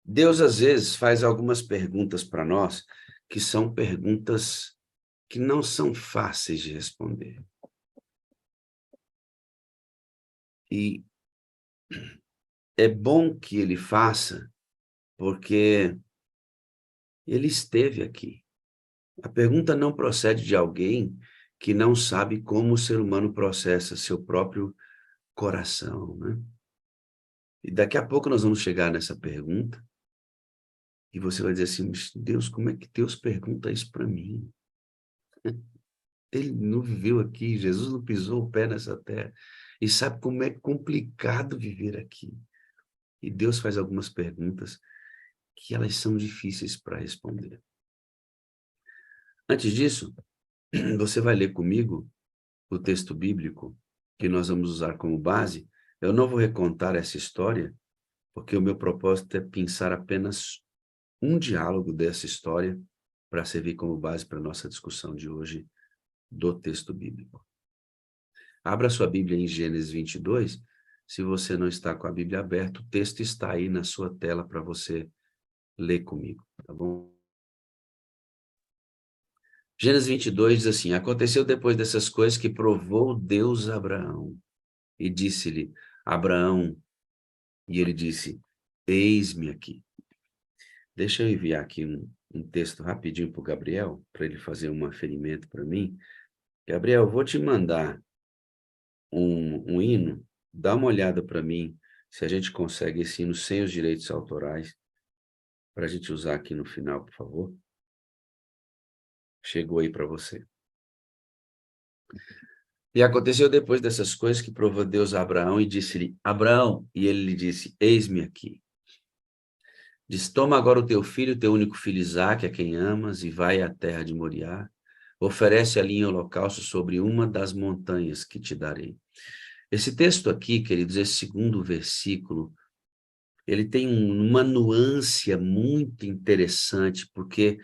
Deus, às vezes, faz algumas perguntas para nós que são perguntas que não são fáceis de responder. E é bom que ele faça, porque ele esteve aqui. A pergunta não procede de alguém que não sabe como o ser humano processa seu próprio coração, né? E daqui a pouco nós vamos chegar nessa pergunta e você vai dizer assim: "Mas Deus, como é que Deus pergunta isso para mim? Ele não viveu aqui, Jesus não pisou o pé nessa terra e sabe como é complicado viver aqui". E Deus faz algumas perguntas que elas são difíceis para responder. Antes disso, você vai ler comigo o texto bíblico que nós vamos usar como base. Eu não vou recontar essa história, porque o meu propósito é pensar apenas um diálogo dessa história para servir como base para a nossa discussão de hoje do texto bíblico. Abra sua Bíblia em Gênesis 22. Se você não está com a Bíblia aberta, o texto está aí na sua tela para você ler comigo, tá bom? Gênesis 22 diz assim: aconteceu depois dessas coisas que provou Deus a Abraão e disse-lhe: Abraão, e ele disse: eis-me aqui. Deixa eu enviar aqui um texto rapidinho para o Gabriel, para ele fazer um aferimento para mim. Gabriel, eu vou te mandar um hino, dá uma olhada para mim, se a gente consegue esse hino sem os direitos autorais, para a gente usar aqui no final, por favor. Chegou aí para você. E aconteceu depois dessas coisas que provou Deus a Abraão e disse-lhe: Abraão, e ele lhe disse: eis-me aqui. Diz: toma agora o teu filho, teu único filho Isaque, a quem amas, e vai à terra de Moriá. Oferece ali em holocausto sobre uma das montanhas que te darei. Esse texto aqui, queridos, esse segundo versículo, ele tem uma nuance muito interessante, porque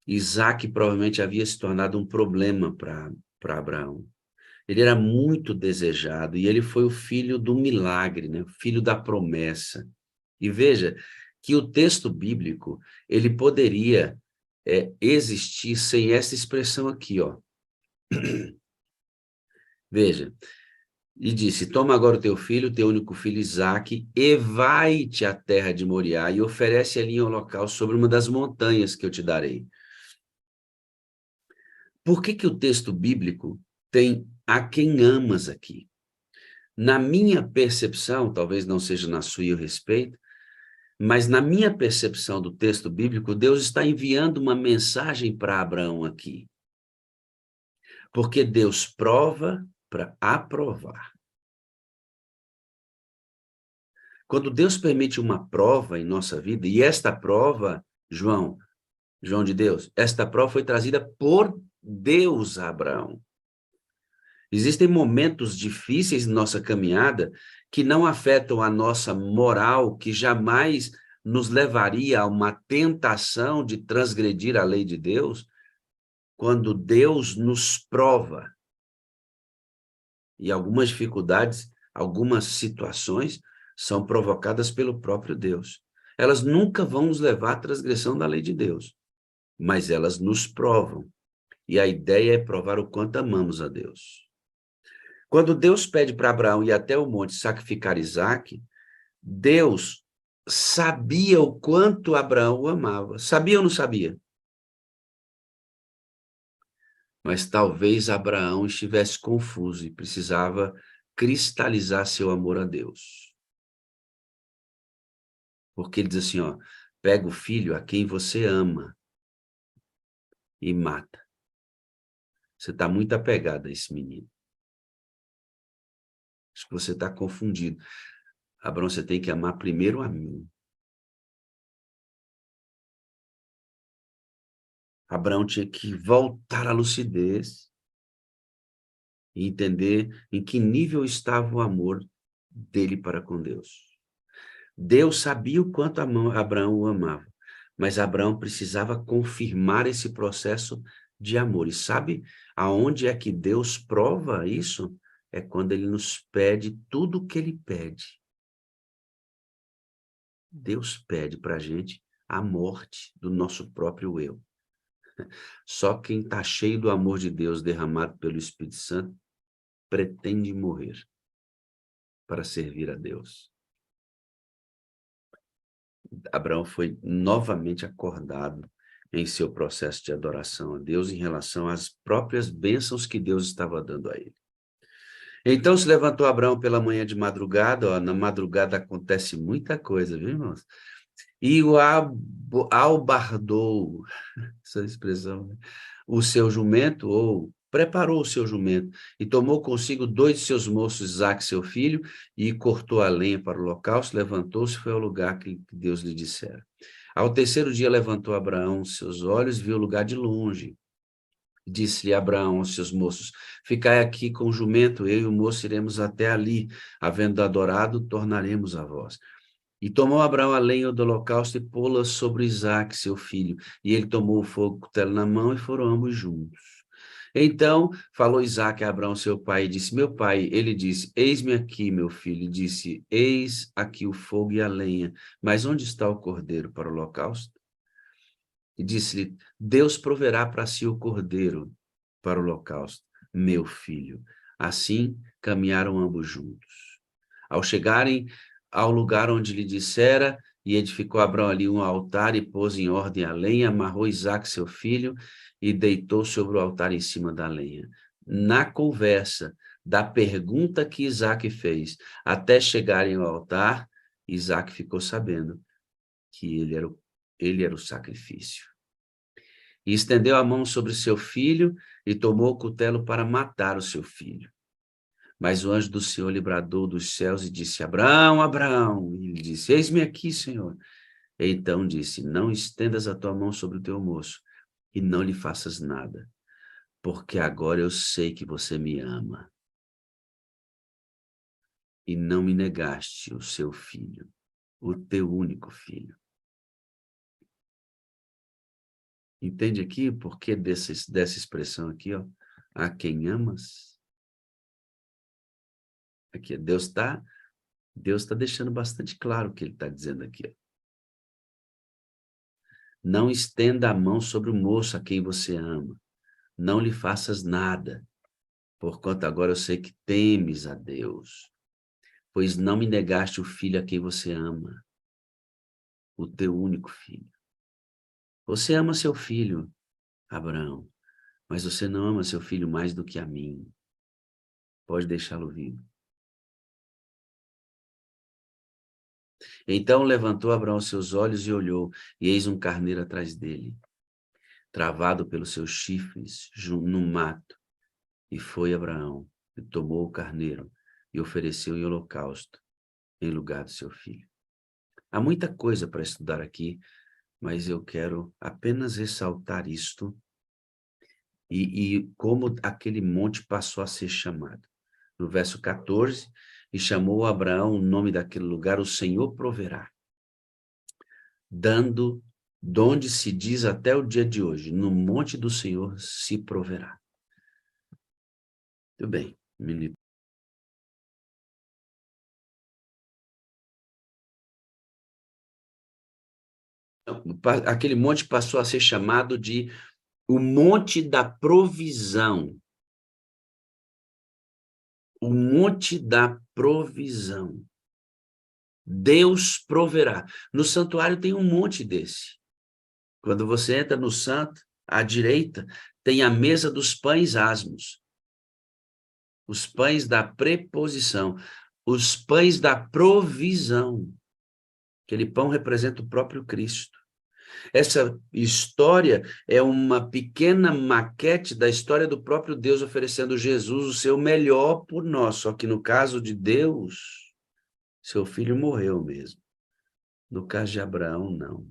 Isaque provavelmente havia se tornado um problema para Abraão. Ele era muito desejado e ele foi o filho do milagre, né? O filho da promessa. E veja que o texto bíblico, ele poderia existir sem essa expressão aqui, ó. Veja, e disse: toma agora o teu filho, teu único filho Isaque, e vai-te à terra de Moriá e oferece ali em holocausto sobre uma das montanhas que eu te darei. Por que que o texto bíblico tem a quem amas aqui? Na minha percepção, talvez não seja na sua eu respeito, mas na minha percepção do texto bíblico, Deus está enviando uma mensagem para Abraão aqui. Porque Deus prova para aprovar. Quando Deus permite uma prova em nossa vida, e esta prova, João de Deus, esta prova foi trazida por Deus a Abraão. Existem momentos difíceis em nossa caminhada que não afetam a nossa moral, que jamais nos levaria a uma tentação de transgredir a lei de Deus, quando Deus nos prova. E algumas dificuldades, algumas situações são provocadas pelo próprio Deus. Elas nunca vão nos levar à transgressão da lei de Deus, mas elas nos provam. E a ideia é provar o quanto amamos a Deus. Quando Deus pede para Abraão ir até o monte sacrificar Isaque, Deus sabia o quanto Abraão o amava. Sabia ou não sabia? Mas talvez Abraão estivesse confuso e precisava cristalizar seu amor a Deus. Porque ele diz assim, ó, pega o filho a quem você ama e mata. Você está muito apegado a esse menino. Acho que você está confundido. Abraão, você tem que amar primeiro a mim. Abraão tinha que voltar à lucidez e entender em que nível estava o amor dele para com Deus. Deus sabia o quanto Abraão o amava, mas Abraão precisava confirmar esse processo de amor. E sabe aonde é que Deus prova isso? É quando ele nos pede tudo o que ele pede. Deus pede para a gente a morte do nosso próprio eu. Só quem está cheio do amor de Deus derramado pelo Espírito Santo pretende morrer para servir a Deus. Abraão foi novamente acordado em seu processo de adoração a Deus em relação às próprias bênçãos que Deus estava dando a ele. Então se levantou Abraão pela manhã de madrugada, ó, na madrugada acontece muita coisa, viu, irmãos? E o albardou, essa expressão, né? O seu jumento, ou preparou o seu jumento, e tomou consigo 2 de seus moços, Isaque, seu filho, e cortou a lenha para o holocausto, levantou-se e foi ao lugar que Deus lhe dissera. Ao terceiro dia levantou Abraão seus olhos, viu o lugar de longe. Disse-lhe Abraão aos seus moços, ficai aqui com o jumento, eu e o moço iremos até ali, havendo adorado, tornaremos a vós. E tomou Abraão a lenha do holocausto e pô-la sobre Isaque, seu filho. E ele tomou o fogo cutelo na mão e foram ambos juntos. Então falou Isaque a Abraão, seu pai, e disse, meu pai. Ele disse, eis-me aqui, meu filho. E disse, eis aqui o fogo e a lenha. Mas onde está o cordeiro para o holocausto? E disse-lhe, Deus proverá para si o cordeiro para o holocausto, meu filho. Assim caminharam ambos juntos. Ao chegarem ao lugar onde lhe dissera, e edificou Abraão ali um altar, e pôs em ordem a lenha, amarrou Isaque, seu filho, e deitou sobre o altar em cima da lenha. Na conversa da pergunta que Isaque fez, até chegarem ao altar, Isaque ficou sabendo que ele era o sacrifício. E estendeu a mão sobre seu filho, e tomou o cutelo para matar o seu filho. Mas o anjo do Senhor lhe bradou dos céus e disse, Abraão, Abraão. E ele disse, eis-me aqui, Senhor. E então disse, não estendas a tua mão sobre o teu moço, e não lhe faças nada, porque agora eu sei que você me ama. E não me negaste o seu filho, o teu único filho. Entende aqui o porquê dessa expressão aqui, ó? A quem amas? Aqui, Deus tá deixando bastante claro o que ele está dizendo aqui, ó. Não estenda a mão sobre o moço a quem você ama. Não lhe faças nada, porquanto agora eu sei que temes a Deus, pois não me negaste o filho a quem você ama, o teu único filho. Você ama seu filho, Abraão, mas você não ama seu filho mais do que a mim. Pode deixá-lo vivo. Então levantou Abraão seus olhos e olhou, e eis um carneiro atrás dele, travado pelos seus chifres no mato. E foi Abraão, e tomou o carneiro, e ofereceu em holocausto, em lugar do seu filho. Há muita coisa para estudar aqui, mas eu quero apenas ressaltar isto, e como aquele monte passou a ser chamado. No verso 14, e chamou Abraão o nome daquele lugar, o Senhor proverá, dando, donde se diz até o dia de hoje, no monte do Senhor se proverá. Muito bem, menino. Aquele monte passou a ser chamado de o monte da provisão. O monte da provisão. Deus proverá. No santuário tem um monte desse. Quando você entra no santo, à direita, tem a mesa dos pães asmos. Os pães da preposição. Os pães da provisão. Aquele pão representa o próprio Cristo. Essa história é uma pequena maquete da história do próprio Deus oferecendo Jesus o seu melhor por nós. Só que no caso de Deus, seu filho morreu mesmo. No caso de Abraão, não.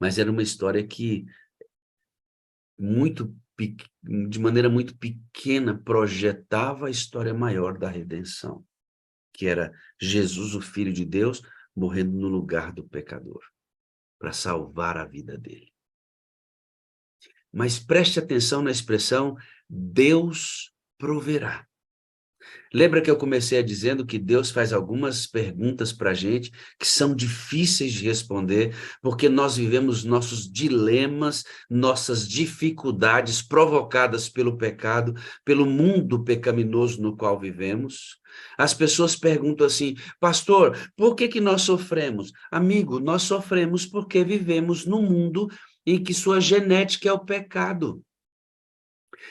Mas era uma história que de maneira muito pequena projetava a história maior da redenção, que era Jesus, o Filho de Deus, morrendo no lugar do pecador, para salvar a vida dele. Mas preste atenção na expressão Deus proverá. Lembra que eu comecei dizendo que Deus faz algumas perguntas para a gente que são difíceis de responder, porque nós vivemos nossos dilemas, nossas dificuldades provocadas pelo pecado, pelo mundo pecaminoso no qual vivemos? As pessoas perguntam assim, pastor, por que que nós sofremos? Amigo, nós sofremos porque vivemos num mundo em que sua genética é o pecado.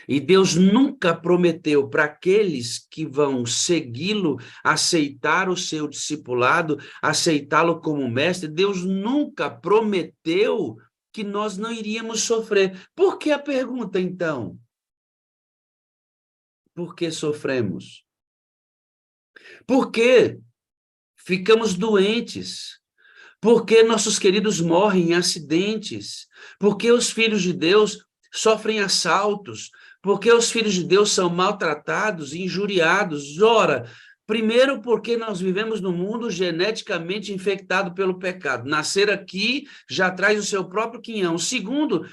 E Deus nunca prometeu para aqueles que vão segui-lo, aceitar o seu discipulado, aceitá-lo como mestre, Deus nunca prometeu que nós não iríamos sofrer. Por que a pergunta, então? Por que sofremos? Por que ficamos doentes? Por que nossos queridos morrem em acidentes? Por que os filhos de Deus sofrem assaltos? Por que os filhos de Deus são maltratados, injuriados? Ora, primeiro porque nós vivemos num mundo geneticamente infectado pelo pecado. Nascer aqui já traz o seu próprio quinhão. Segundo,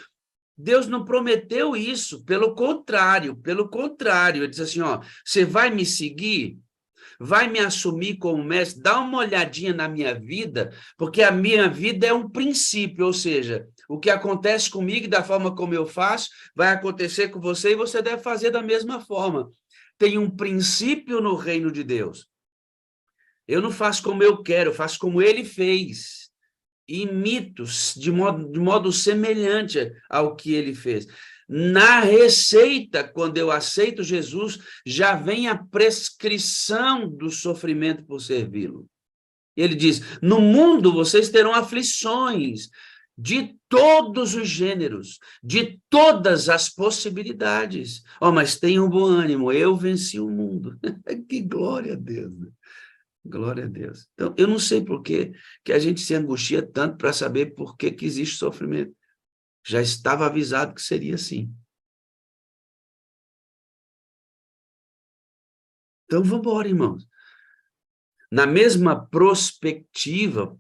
Deus não prometeu isso, pelo contrário, ele diz assim, ó, você vai me seguir? Vai me assumir como mestre, dá uma olhadinha na minha vida, porque a minha vida é um princípio, ou seja, o que acontece comigo, da forma como eu faço, vai acontecer com você e você deve fazer da mesma forma. Tem um princípio no reino de Deus. Eu não faço como eu quero, eu faço como ele fez. Imito de modo semelhante ao que ele fez. Na receita, quando eu aceito Jesus, já vem a prescrição do sofrimento por servi-lo. Ele diz, no mundo vocês terão aflições de todos os gêneros, de todas as possibilidades. Oh, mas tenham bom ânimo, eu venci o mundo. Que glória a Deus, né? Glória a Deus. Então, eu não sei por que a gente se angustia tanto para saber por que existe sofrimento. Já estava avisado que seria assim. Então, vamos embora, irmãos. Na mesma prospecção,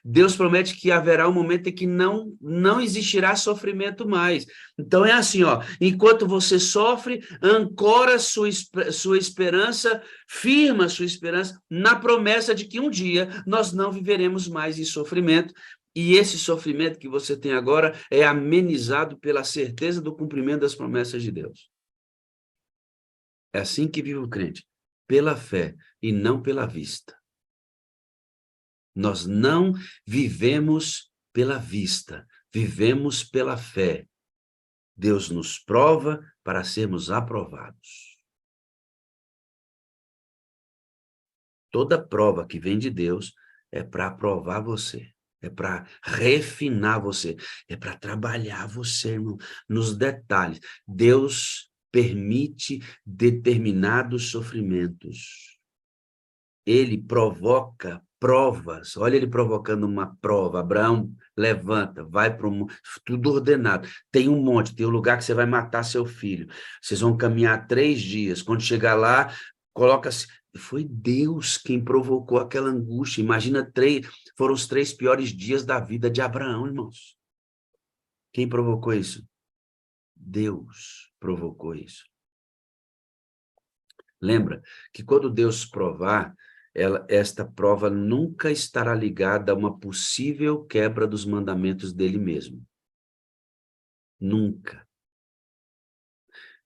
Deus promete que haverá um momento em que não existirá sofrimento mais. Então é assim, ó, enquanto você sofre, ancora sua esperança, firma sua esperança na promessa de que um dia nós não viveremos mais em sofrimento. E esse sofrimento que você tem agora é amenizado pela certeza do cumprimento das promessas de Deus. É assim que vive o crente, pela fé e não pela vista. Nós não vivemos pela vista, vivemos pela fé. Deus nos prova para sermos aprovados. Toda prova que vem de Deus é para aprovar você, é para refinar você, é para trabalhar você, irmão, nos detalhes. Deus permite determinados sofrimentos. Ele provoca provas. Olha ele provocando uma prova. Abraão, levanta, vai para um... Tudo ordenado. Tem um monte, tem um lugar que você vai matar seu filho. Vocês vão caminhar 3 dias. Quando chegar lá, coloca-se... Foi Deus quem provocou aquela angústia. Imagina, foram os 3 piores dias da vida de Abraão, irmãos. Quem provocou isso? Deus provocou isso. Lembra que quando Deus provar, esta prova nunca estará ligada a uma possível quebra dos mandamentos dele mesmo. Nunca.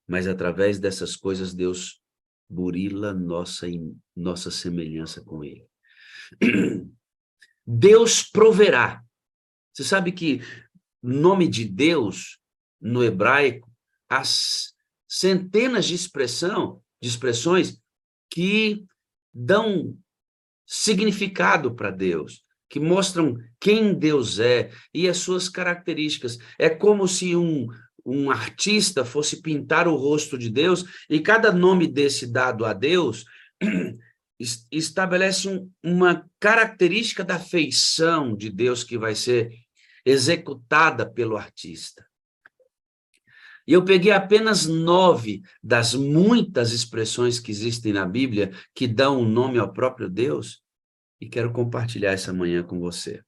Mas através dessas coisas, Deus burila nossa semelhança com ele. Deus proverá. Você sabe que o nome de Deus, no hebraico, há centenas de expressões que dão significado para Deus, que mostram quem Deus é e as suas características. É como se um artista fosse pintar o rosto de Deus e cada nome desse dado a Deus estabelece uma característica da feição de Deus que vai ser executada pelo artista. E eu peguei apenas 9 das muitas expressões que existem na Bíblia que dão um nome ao próprio Deus e quero compartilhar essa manhã com você.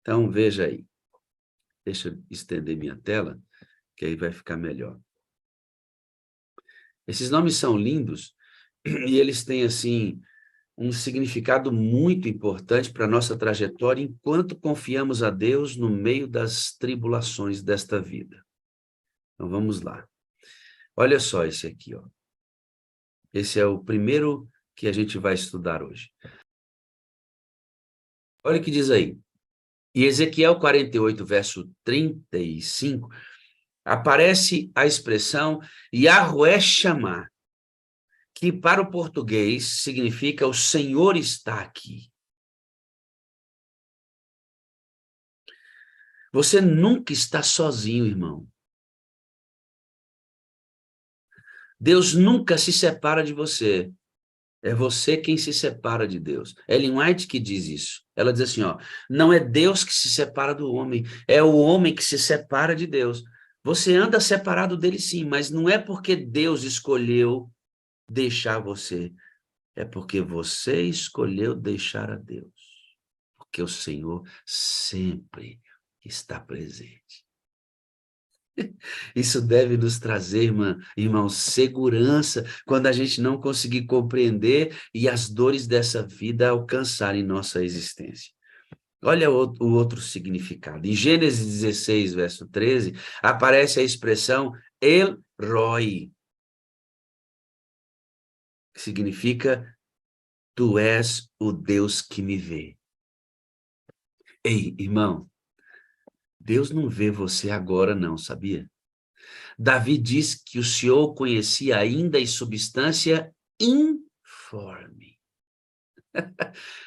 Então, veja aí. Deixa eu estender minha tela, que aí vai ficar melhor. Esses nomes são lindos e eles têm, assim, um significado muito importante para a nossa trajetória enquanto confiamos a Deus no meio das tribulações desta vida. Então, vamos lá. Olha só esse aqui, ó. Esse é o primeiro que a gente vai estudar hoje. Olha o que diz aí. Em Ezequiel 48, verso 35, aparece a expressão Yahweh Shammah, que para o português significa o Senhor está aqui. Você nunca está sozinho, irmão. Deus nunca se separa de você. É você quem se separa de Deus. Ellen White que diz isso. Ela diz assim, ó, não é Deus que se separa do homem, é o homem que se separa de Deus. Você anda separado dele sim, mas não é porque Deus escolheu deixar você, é porque você escolheu deixar a Deus. Porque o Senhor sempre está presente. Isso deve nos trazer, irmão, segurança quando a gente não conseguir compreender e as dores dessa vida alcançarem nossa existência. Olha o outro significado. Em Gênesis 16, verso 13, aparece a expressão El Roi, que significa tu és o Deus que me vê. Ei, irmão, Deus não vê você agora não, sabia? Davi diz que o Senhor conhecia ainda em substância informe.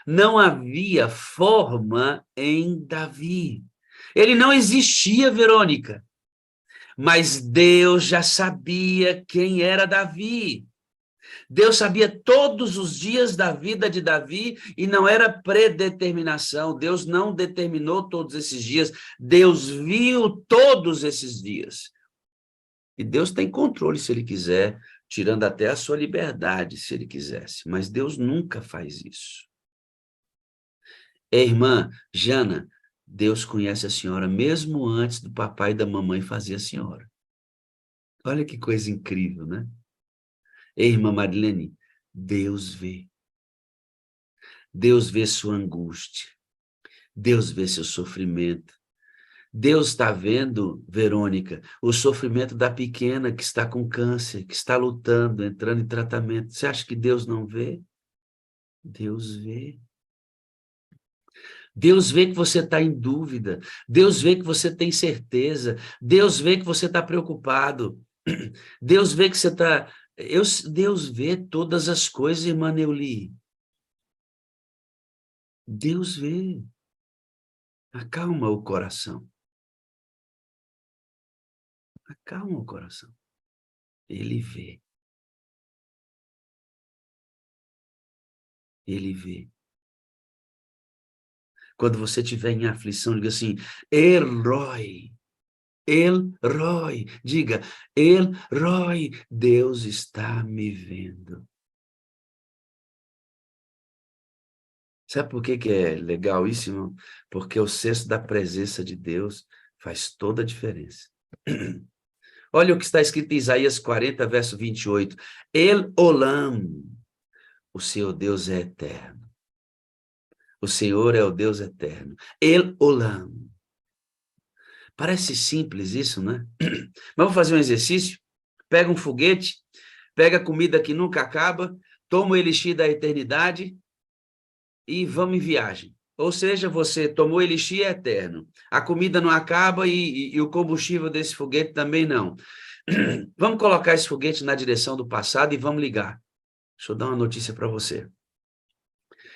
Não havia forma em Davi. Ele não existia, Verônica, mas Deus já sabia quem era Davi. Deus sabia todos os dias da vida de Davi e não era predeterminação. Deus não determinou todos esses dias. Deus viu todos esses dias. E Deus tem controle se ele quiser, tirando até a sua liberdade, se ele quisesse. Mas Deus nunca faz isso. Irmã Jana, Deus conhece a senhora mesmo antes do papai e da mamãe fazer a senhora. Olha que coisa incrível, né? Irmã Marilene, Deus vê. Deus vê sua angústia. Deus vê seu sofrimento. Deus está vendo, Verônica, o sofrimento da pequena que está com câncer, que está lutando, entrando em tratamento. Você acha que Deus não vê? Deus vê. Deus vê que você está em dúvida. Deus vê que você tem certeza. Deus vê que você está preocupado. Deus vê que você está... Deus vê todas as coisas, irmã Neuli. Deus vê. Acalma o coração. Acalma o coração. Ele vê. Ele vê. Quando você estiver em aflição, diga assim, Elroi, Elroi. Diga, Elroi, Deus está me vendo. Sabe por que é legal isso, irmão? Porque o senso da presença de Deus faz toda a diferença. Olha o que está escrito em Isaías 40, verso 28. El Olam, o Senhor Deus é eterno. O Senhor é o Deus eterno. El Olam. Parece simples isso, né? Mas vamos fazer um exercício? Pega um foguete, pega comida que nunca acaba, toma o elixir da eternidade e vamos em viagem. Ou seja, você tomou elixir é eterno. A comida não acaba e o combustível desse foguete também não. Vamos colocar esse foguete na direção do passado e vamos ligar. Deixa eu dar uma notícia para você.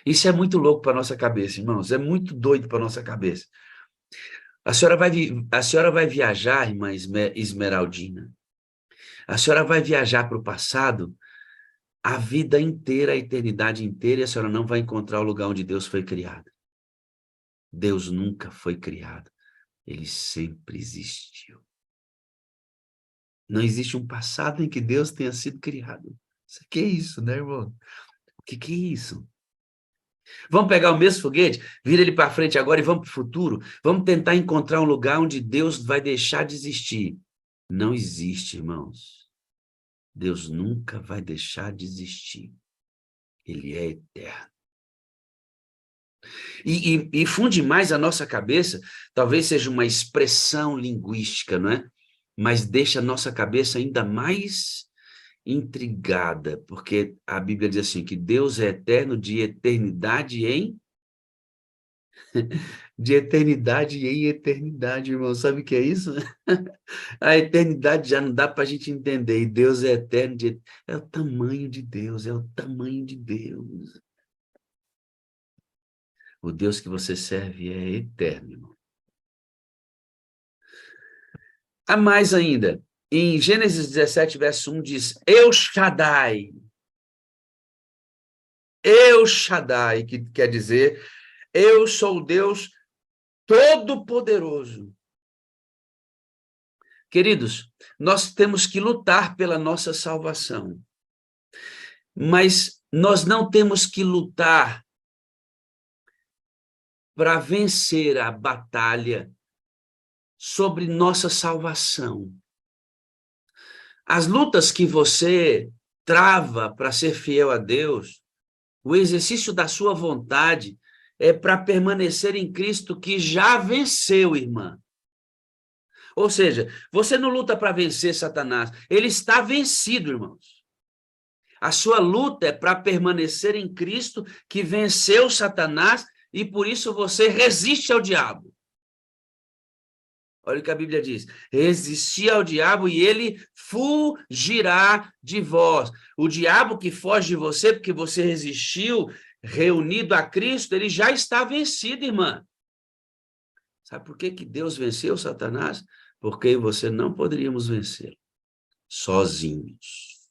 Isso é muito louco para nossa cabeça, irmãos. É muito doido para nossa cabeça. A senhora vai viajar, irmã Esmeraldina. A senhora vai viajar para o passado a vida inteira, a eternidade inteira, e a senhora não vai encontrar o lugar onde Deus foi criado. Deus nunca foi criado. Ele sempre existiu. Não existe um passado em que Deus tenha sido criado. Isso que é isso, né, irmão? O que é isso? Vamos pegar o mesmo foguete, vira ele para frente agora e vamos para o futuro. Vamos tentar encontrar um lugar onde Deus vai deixar de existir. Não existe, irmãos. Deus nunca vai deixar de existir. Ele é eterno. E funde mais a nossa cabeça, talvez seja uma expressão linguística, não é? Mas deixa a nossa cabeça ainda mais intrigada, porque a Bíblia diz assim, que Deus é eterno de eternidade em eternidade, irmão. Sabe o que é isso? A eternidade já não dá para a gente entender. E Deus é eterno. É o tamanho de Deus, é o tamanho de Deus. O Deus que você serve é eterno, irmão. Há mais ainda. Em Gênesis 17, verso 1 diz, Eu Shaddai. Eu Shaddai, que quer dizer, eu sou o Deus Todo-Poderoso. Queridos, nós temos que lutar pela nossa salvação. Mas nós não temos que lutar para vencer a batalha sobre nossa salvação. As lutas que você trava para ser fiel a Deus, o exercício da sua vontade é para permanecer em Cristo que já venceu, irmã. Ou seja, você não luta para vencer Satanás, ele está vencido, irmãos. A sua luta é para permanecer em Cristo que venceu Satanás e por isso você resiste ao diabo. Olha o que a Bíblia diz, resisti ao diabo e ele fugirá de vós. O diabo que foge de você porque você resistiu, reunido a Cristo, ele já está vencido, irmã. Sabe por que Deus venceu Satanás? Porque você não poderíamos vencer sozinhos.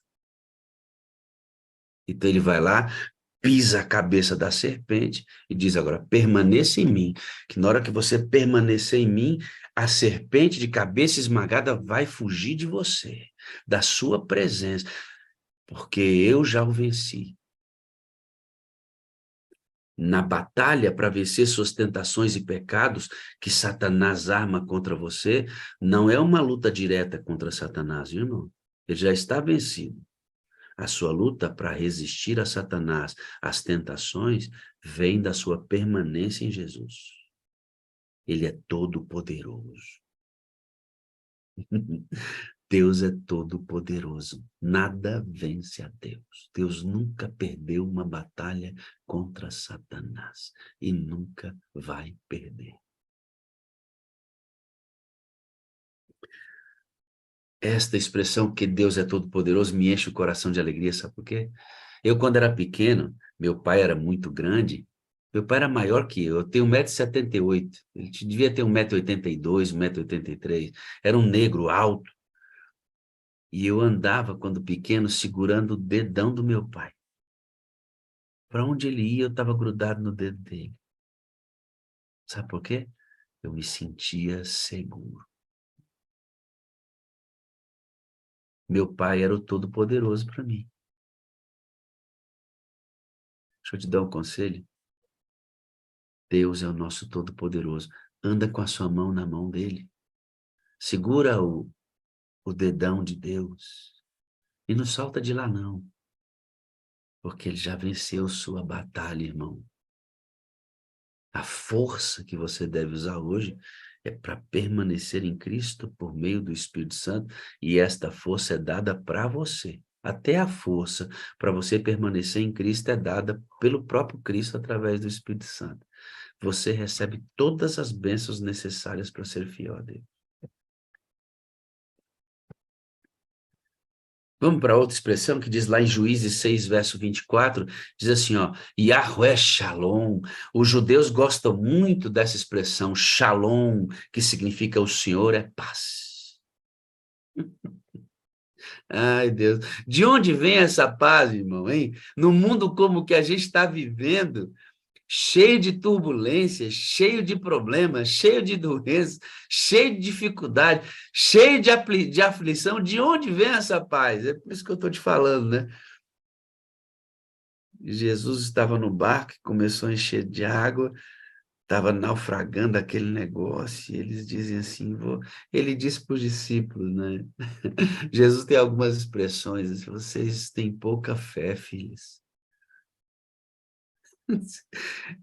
Então ele vai lá, pisa a cabeça da serpente e diz agora, permaneça em mim, que na hora que você permanecer em mim, a serpente de cabeça esmagada vai fugir de você, da sua presença, porque eu já o venci. Na batalha para vencer suas tentações e pecados que Satanás arma contra você, não é uma luta direta contra Satanás, irmão. Ele já está vencido. A sua luta para resistir a Satanás, às tentações, vem da sua permanência em Jesus. Ele é todo-poderoso. Deus é todo-poderoso. Nada vence a Deus. Deus nunca perdeu uma batalha contra Satanás e nunca vai perder. Esta expressão que Deus é todo-poderoso me enche o coração de alegria, sabe por quê? Eu, quando era pequeno, meu pai era muito grande, meu pai era maior que eu tenho 1,78 m, ele devia ter 1,82 m, 1,83 m, era um negro alto, e eu andava, quando pequeno, segurando o dedão do meu pai. Para onde ele ia, eu estava grudado no dedo dele. Sabe por quê? Eu me sentia seguro. Meu pai era o todo-poderoso para mim. Deixa eu te dar um conselho. Deus é o nosso todo-poderoso. Anda com a sua mão na mão dele. Segura o dedão de Deus. E não solta de lá, não. Porque ele já venceu sua batalha, irmão. A força que você deve usar hoje é para permanecer em Cristo por meio do Espírito Santo. E esta força é dada para você. Até a força para você permanecer em Cristo é dada pelo próprio Cristo através do Espírito Santo. Você recebe todas as bênçãos necessárias para ser fiel a Deus. Vamos para outra expressão que diz lá em Juízes 6, verso 24, diz assim, ó, Yahweh Shalom. Os judeus gostam muito dessa expressão, Shalom, que significa o Senhor é paz. Ai, Deus, de onde vem essa paz, irmão, hein? No mundo como que a gente está vivendo, cheio de turbulências, cheio de problemas, cheio de doenças, cheio de dificuldade, cheio de aflição, de onde vem essa paz? É por isso que eu estou te falando, né? Jesus estava no barco, começou a encher de água, estava naufragando aquele negócio, e eles dizem assim, ele disse para os discípulos, né? Jesus tem algumas expressões, assim, vocês têm pouca fé, filhos.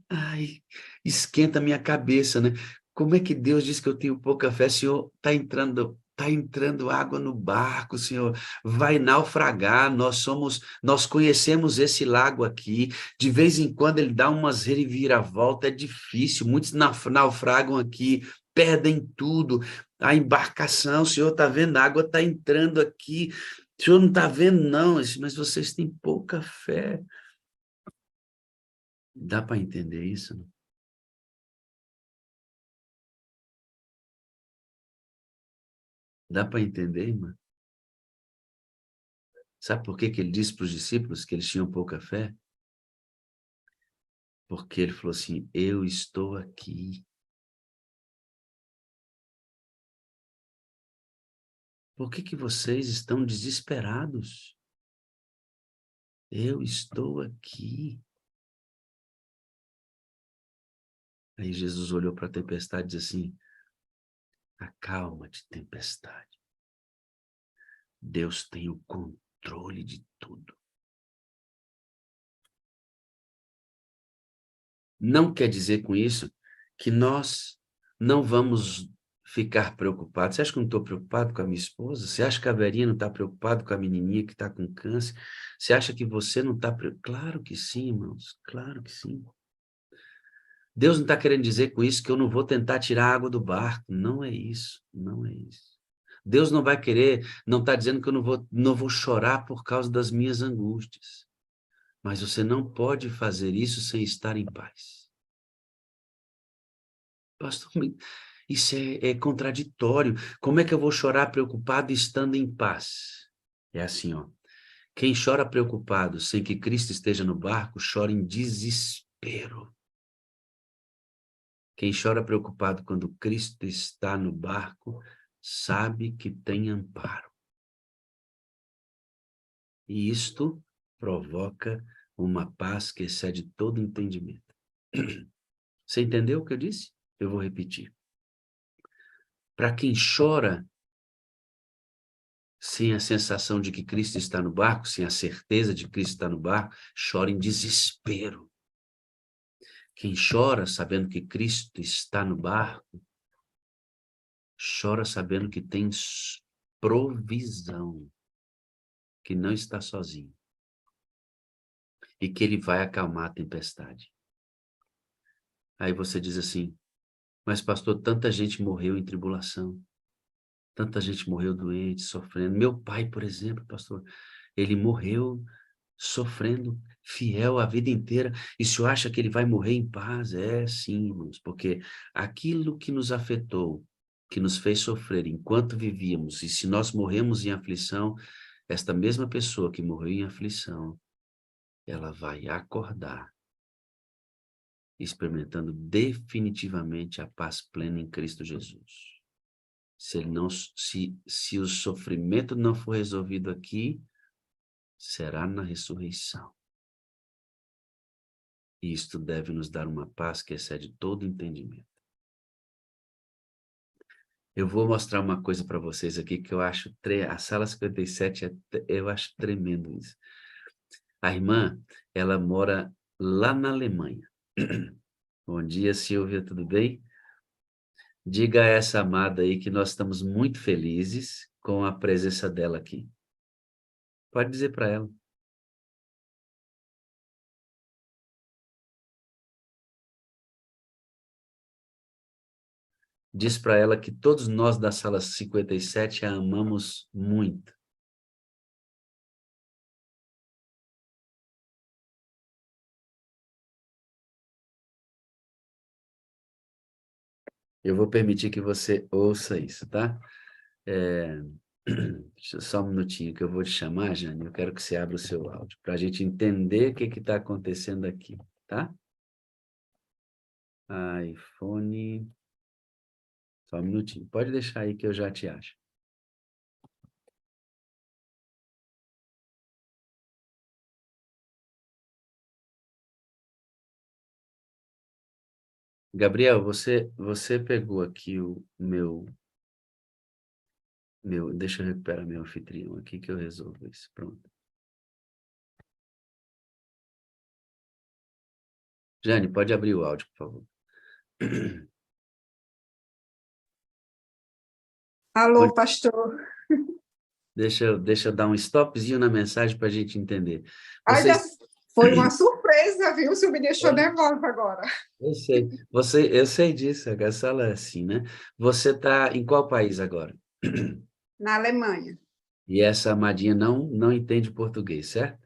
Ai, esquenta a minha cabeça, né? Como é que Deus diz que eu tenho pouca fé? Senhor, tá entrando água no barco, Senhor, vai naufragar. Nós conhecemos esse lago aqui. De vez em quando ele dá umas reviravoltas, é difícil. Muitos naufragam aqui, perdem tudo. A embarcação, o Senhor tá vendo? A água tá entrando aqui. O Senhor não tá vendo, não, mas vocês têm pouca fé. Dá para entender isso? Né? Dá para entender, irmã? Sabe por que que ele disse para os discípulos que eles tinham pouca fé? Porque ele falou assim: eu estou aqui. Por que que vocês estão desesperados? Eu estou aqui. Aí Jesus olhou para a tempestade e disse assim: acalma-te, tempestade. Deus tem o controle de tudo. Não quer dizer com isso que nós não vamos ficar preocupados. Você acha que eu não estou preocupado com a minha esposa? Você acha que a Verinha não está preocupada com a menininha que está com câncer? Você acha que você não está preocupado? Claro que sim, irmãos, claro que sim. Deus não está querendo dizer com isso que eu não vou tentar tirar a água do barco. Não é isso, não é isso. Deus não vai querer, não está dizendo que eu não vou chorar por causa das minhas angústias. Mas você não pode fazer isso sem estar em paz. Pastor, isso é contraditório. Como é que eu vou chorar preocupado estando em paz? É assim, ó. Quem chora preocupado sem que Cristo esteja no barco, chora em desespero. Quem chora preocupado quando Cristo está no barco, sabe que tem amparo. E isto provoca uma paz que excede todo entendimento. Você entendeu o que eu disse? Eu vou repetir. Para quem chora sem a sensação de que Cristo está no barco, sem a certeza de que Cristo está no barco, chora em desespero. Quem chora sabendo que Cristo está no barco, chora sabendo que tem provisão, que não está sozinho e que ele vai acalmar a tempestade. Aí você diz assim, mas pastor, tanta gente morreu em tribulação, tanta gente morreu doente, sofrendo. Meu pai, por exemplo, pastor, ele morreu sofrendo, fiel a vida inteira. E se acha que ele vai morrer em paz? É sim, irmãos, porque aquilo que nos afetou, que nos fez sofrer enquanto vivíamos, e se nós morremos em aflição, esta mesma pessoa que morreu em aflição, ela vai acordar, experimentando definitivamente a paz plena em Cristo Jesus. Se ele não, se o sofrimento não for resolvido aqui, será na ressurreição. E isto deve nos dar uma paz que excede todo entendimento. Eu vou mostrar uma coisa para vocês aqui que eu acho, a sala 57, eu acho tremendo isso. A irmã, ela mora lá na Alemanha. Bom dia, Silvia, tudo bem? Diga a essa amada aí que nós estamos muito felizes com a presença dela aqui. Pode dizer para ela. Diz para ela que todos nós da sala 57 a amamos muito. Eu vou permitir que você ouça isso, tá? É... Só um minutinho que eu vou te chamar, Jane. Eu quero que você abra o seu áudio para a gente entender o que está acontecendo aqui, tá? iPhone. Só um minutinho. Pode deixar aí que eu já te acho. Gabriel, você pegou aqui o meu, deixa eu recuperar meu anfitrião aqui que eu resolvo isso. Pronto. Jane, pode abrir o áudio, por favor. Alô, pastor. Deixa eu dar um stopzinho na mensagem para a gente entender. Ai, já Vocês, foi uma surpresa, viu? Você me deixou é, nervosa agora. eu sei, eu sei disso, a sala é assim, né? Você está em qual país agora? Na Alemanha. E essa amadinha não entende português, certo?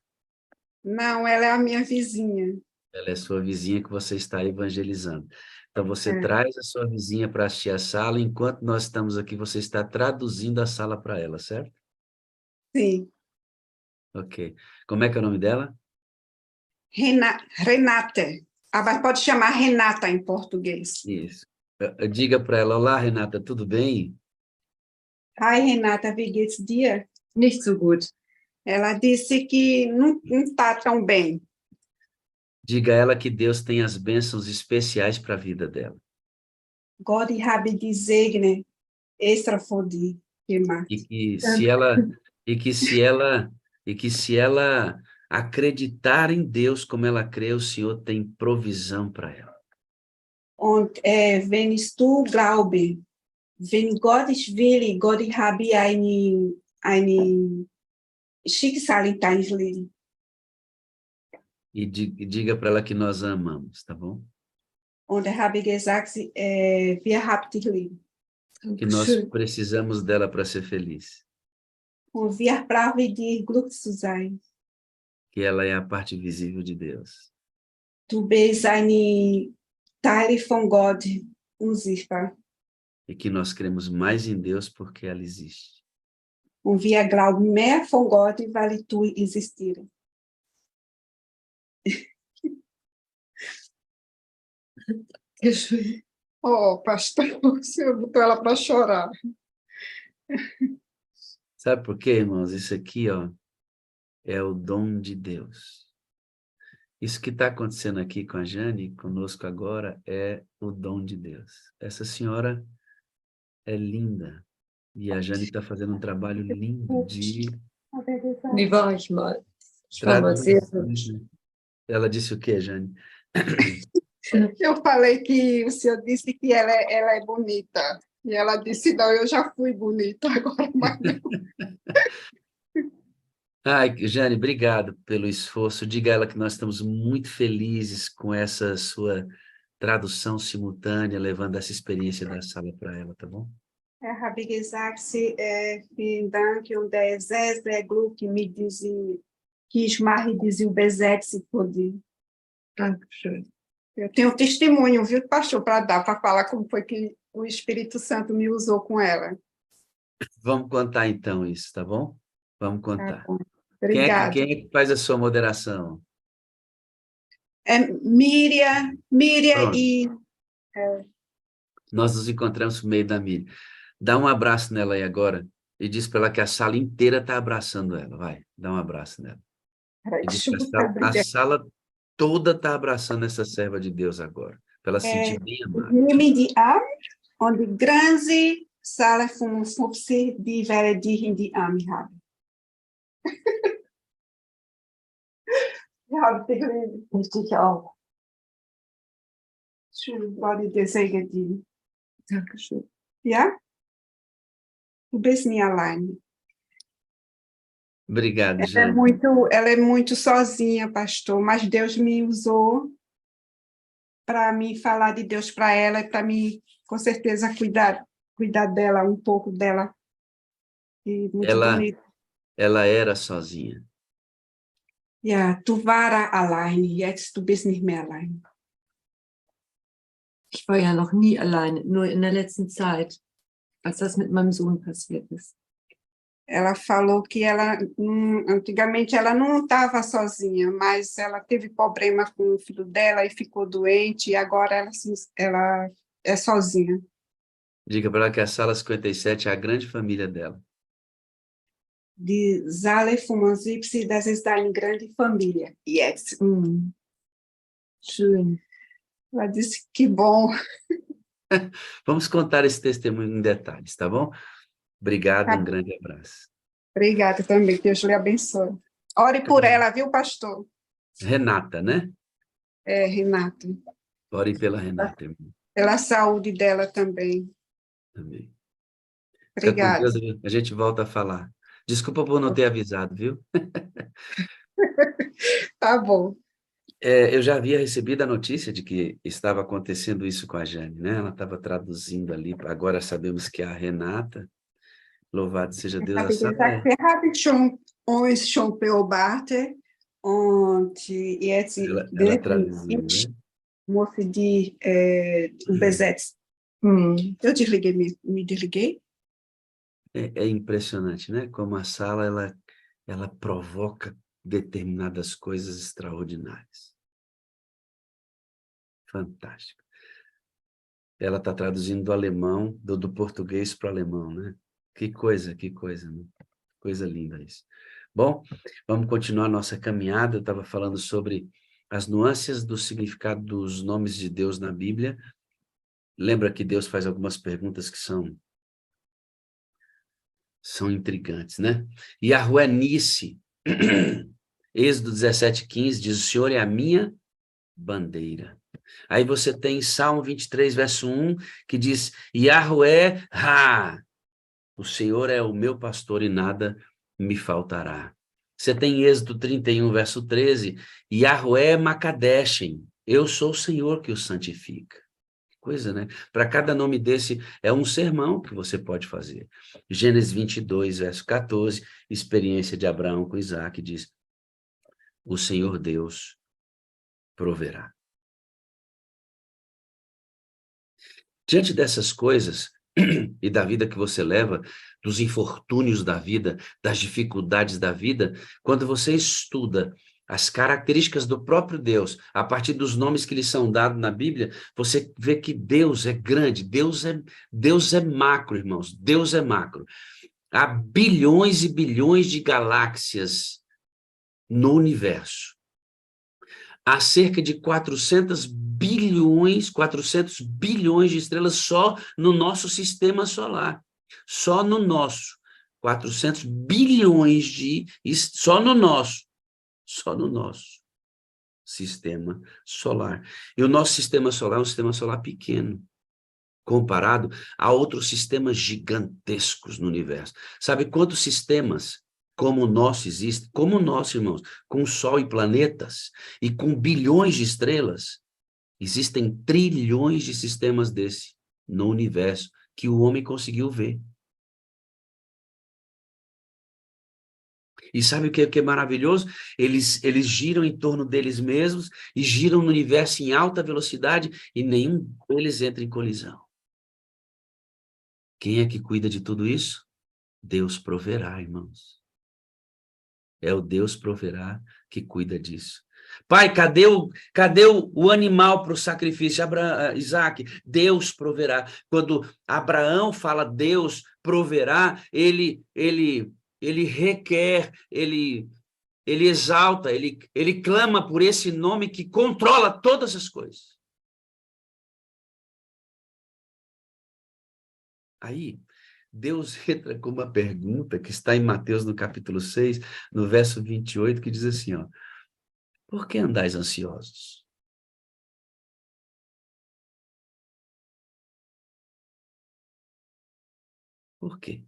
Não, ela é a minha vizinha. Ela é sua vizinha que você está evangelizando. Então, você É, traz a sua vizinha para assistir a sala, enquanto nós estamos aqui, você está traduzindo a sala para ela, certo? sim. Ok. Como é que é o nome dela? Renate. Ah, mas pode chamar Renata em português. Isso. Diga para ela, olá, Renata, tudo bem? Ai, Renata, wie geht's dir? Nicht so gut. Ela disse que não está tão bem. Diga a ela que Deus tem as bênçãos especiais para a vida dela. Gott habe die Segne extra für die gemacht. E que se ela e que se ela e que se ela acreditar em Deus como ela crê, o Senhor tem provisão para ela. Und wenn du glaube, wenn Gott will, Gott habe eine Schicksal in deinem Leben. E diga para ela que nós a amamos, tá bom? Und habe gesagt, wir haben dich lieb. Que nós precisamos dela para ser feliz. Und wir brauchen dir glücklich zu sein. Que ela é a parte visível de Deus. Du bist eine Teil von Gott, unsichtbar. E que nós cremos mais em Deus porque ela existe. Und wir glauben mehr von Gott, weil du existierst. Oh, pastor, você botou ela para chorar. Sabe por quê, irmãos? Isso aqui, ó, é o dom de Deus. Isso que está acontecendo aqui com a Jane, conosco agora, é o dom de Deus. Essa senhora é linda. E a Jane está fazendo um trabalho lindo de Wie war ich mal? Ich war mal traduzir. sehr hübsch. Ela disse o quê, Jane? Eu falei que o senhor disse que ela é bonita. E ela disse, não, eu já fui bonita, agora mais não. Ai, Jane, obrigado pelo esforço. Diga a ela que nós estamos muito felizes com essa sua tradução simultânea, levando essa experiência da sala para ela, tá bom? Habe gesagt, vielen Dank und sehr, sehr glücklich mit diesem, que ich mache diese Übersetzung für die. Dankeschön. Eu tenho um testemunho, viu, pastor, para dar, para falar como foi que o Espírito Santo me usou com ela. Vamos contar então isso, tá bom? Vamos Tá contar. bom. Obrigada. Quem é que faz a sua moderação? Miriam Pronto. e... Nós nos encontramos no meio da Miriam. Dá um abraço nela aí agora e diz para ela que a sala inteira está abraçando ela. Vai, dá um abraço nela. E diz que a sala toda está abraçando essa serva de Deus agora, para ela se sentir bem amada. Nehme die Arme und die ganze Saal 55, die werde dich in die Arme haben. Ich habe dich lieb. Ich dich auch. Schön, Gott dir segne dich. Dankeschön. Ja? Du bist nie allein. Obrigado, Ela Jane. ela é muito sozinha, pastor, mas Deus me usou para me falar de Deus para ela e para mim, com certeza, cuidar dela, um pouco dela. E muito bonito. Ela era sozinha. Ja, du warst allein, jetzt du bist nicht mehr allein. Ich war ja noch nie alleine, nur in der letzten Zeit, als das mit meinem Sohn passiert ist. Ela falou que ela, antigamente, ela não estava sozinha, mas ela teve problema com o filho dela e ficou doente, e agora ela é sozinha. Diga para ela que a sala 57 é a grande família dela. Die Saale 75, das ist eine grande Familie, jetzt. Schön. Ela disse que bom. Vamos contar esse testemunho em detalhes, tá bom? Obrigado, um Tá, grande abraço. obrigada também, Deus lhe abençoe. Ore por ela, viu, pastor? Renata, né? É, Renato. Ore pela Renata, irmão. Pela saúde dela também. Também. Fica com Obrigada. Deus, a gente volta a falar. Desculpa por não ter avisado, viu? Tá bom. Eu já havia recebido a notícia de que estava acontecendo isso com a Jane, né? Ela estava traduzindo ali, agora sabemos que é a Renata. Louvado seja Deus, a Habe Sara gesagt, wir haben schon, uns schon beobachtet und jetzt ela traduziu, né? muss die besetzt. Eu desliguei, me desliguei? É impressionante, né? Como a sala ela provoca determinadas coisas extraordinárias. Fantástico. Ela está traduzindo do alemão, do português para o alemão, né? Que coisa, né? Coisa linda isso. Bom, vamos continuar a nossa caminhada. Eu estava falando sobre as nuances do significado dos nomes de Deus na Bíblia. Lembra que Deus faz algumas perguntas que são intrigantes, né? Yahweh Nissi, Êxodo 17:15, diz, o Senhor é a minha bandeira. Aí você tem Salmo 23, verso 1, que diz, Yahweh Ha, o Senhor é o meu pastor e nada me faltará. Você tem Êxodo 31, verso 13, Yahweh Makadeshem, eu sou o Senhor que o santifica. Coisa, né? Para cada nome desse, é um sermão que você pode fazer. Gênesis 22, verso 14, experiência de Abraão com Isaac, diz, o Senhor Deus proverá. Diante dessas coisas, e da vida que você leva, dos infortúnios da vida, das dificuldades da vida, quando você estuda as características do próprio Deus, a partir dos nomes que lhe são dados na Bíblia, você vê que Deus é grande, Deus é macro, irmãos, Deus é macro. Há bilhões e bilhões de galáxias no universo. Há cerca de 400 bilhões de estrelas só no nosso sistema solar. Só no nosso. 400 bilhões só no nosso sistema solar. E o nosso sistema solar é um sistema solar pequeno, comparado a outros sistemas gigantescos no universo. Sabe quantos sistemas como o nosso existe? Como o nosso, irmãos, com Sol e planetas, e com bilhões de estrelas, existem trilhões de sistemas desse no universo que o homem conseguiu ver. E sabe o que é maravilhoso? Eles giram em torno deles mesmos e giram no universo em alta velocidade e nenhum deles entra em colisão. Quem é que cuida de tudo isso? Deus proverá, irmãos. É o Deus proverá que cuida disso. Pai, cadê o animal para o sacrifício? Isaac, Deus proverá. Quando Abraão fala Deus proverá, ele requer, ele exalta, ele clama por esse nome que controla todas as coisas. Aí, Deus entra com uma pergunta que está em Mateus, no capítulo 6, no verso 28, que diz assim, ó, por que andais ansiosos? Por quê?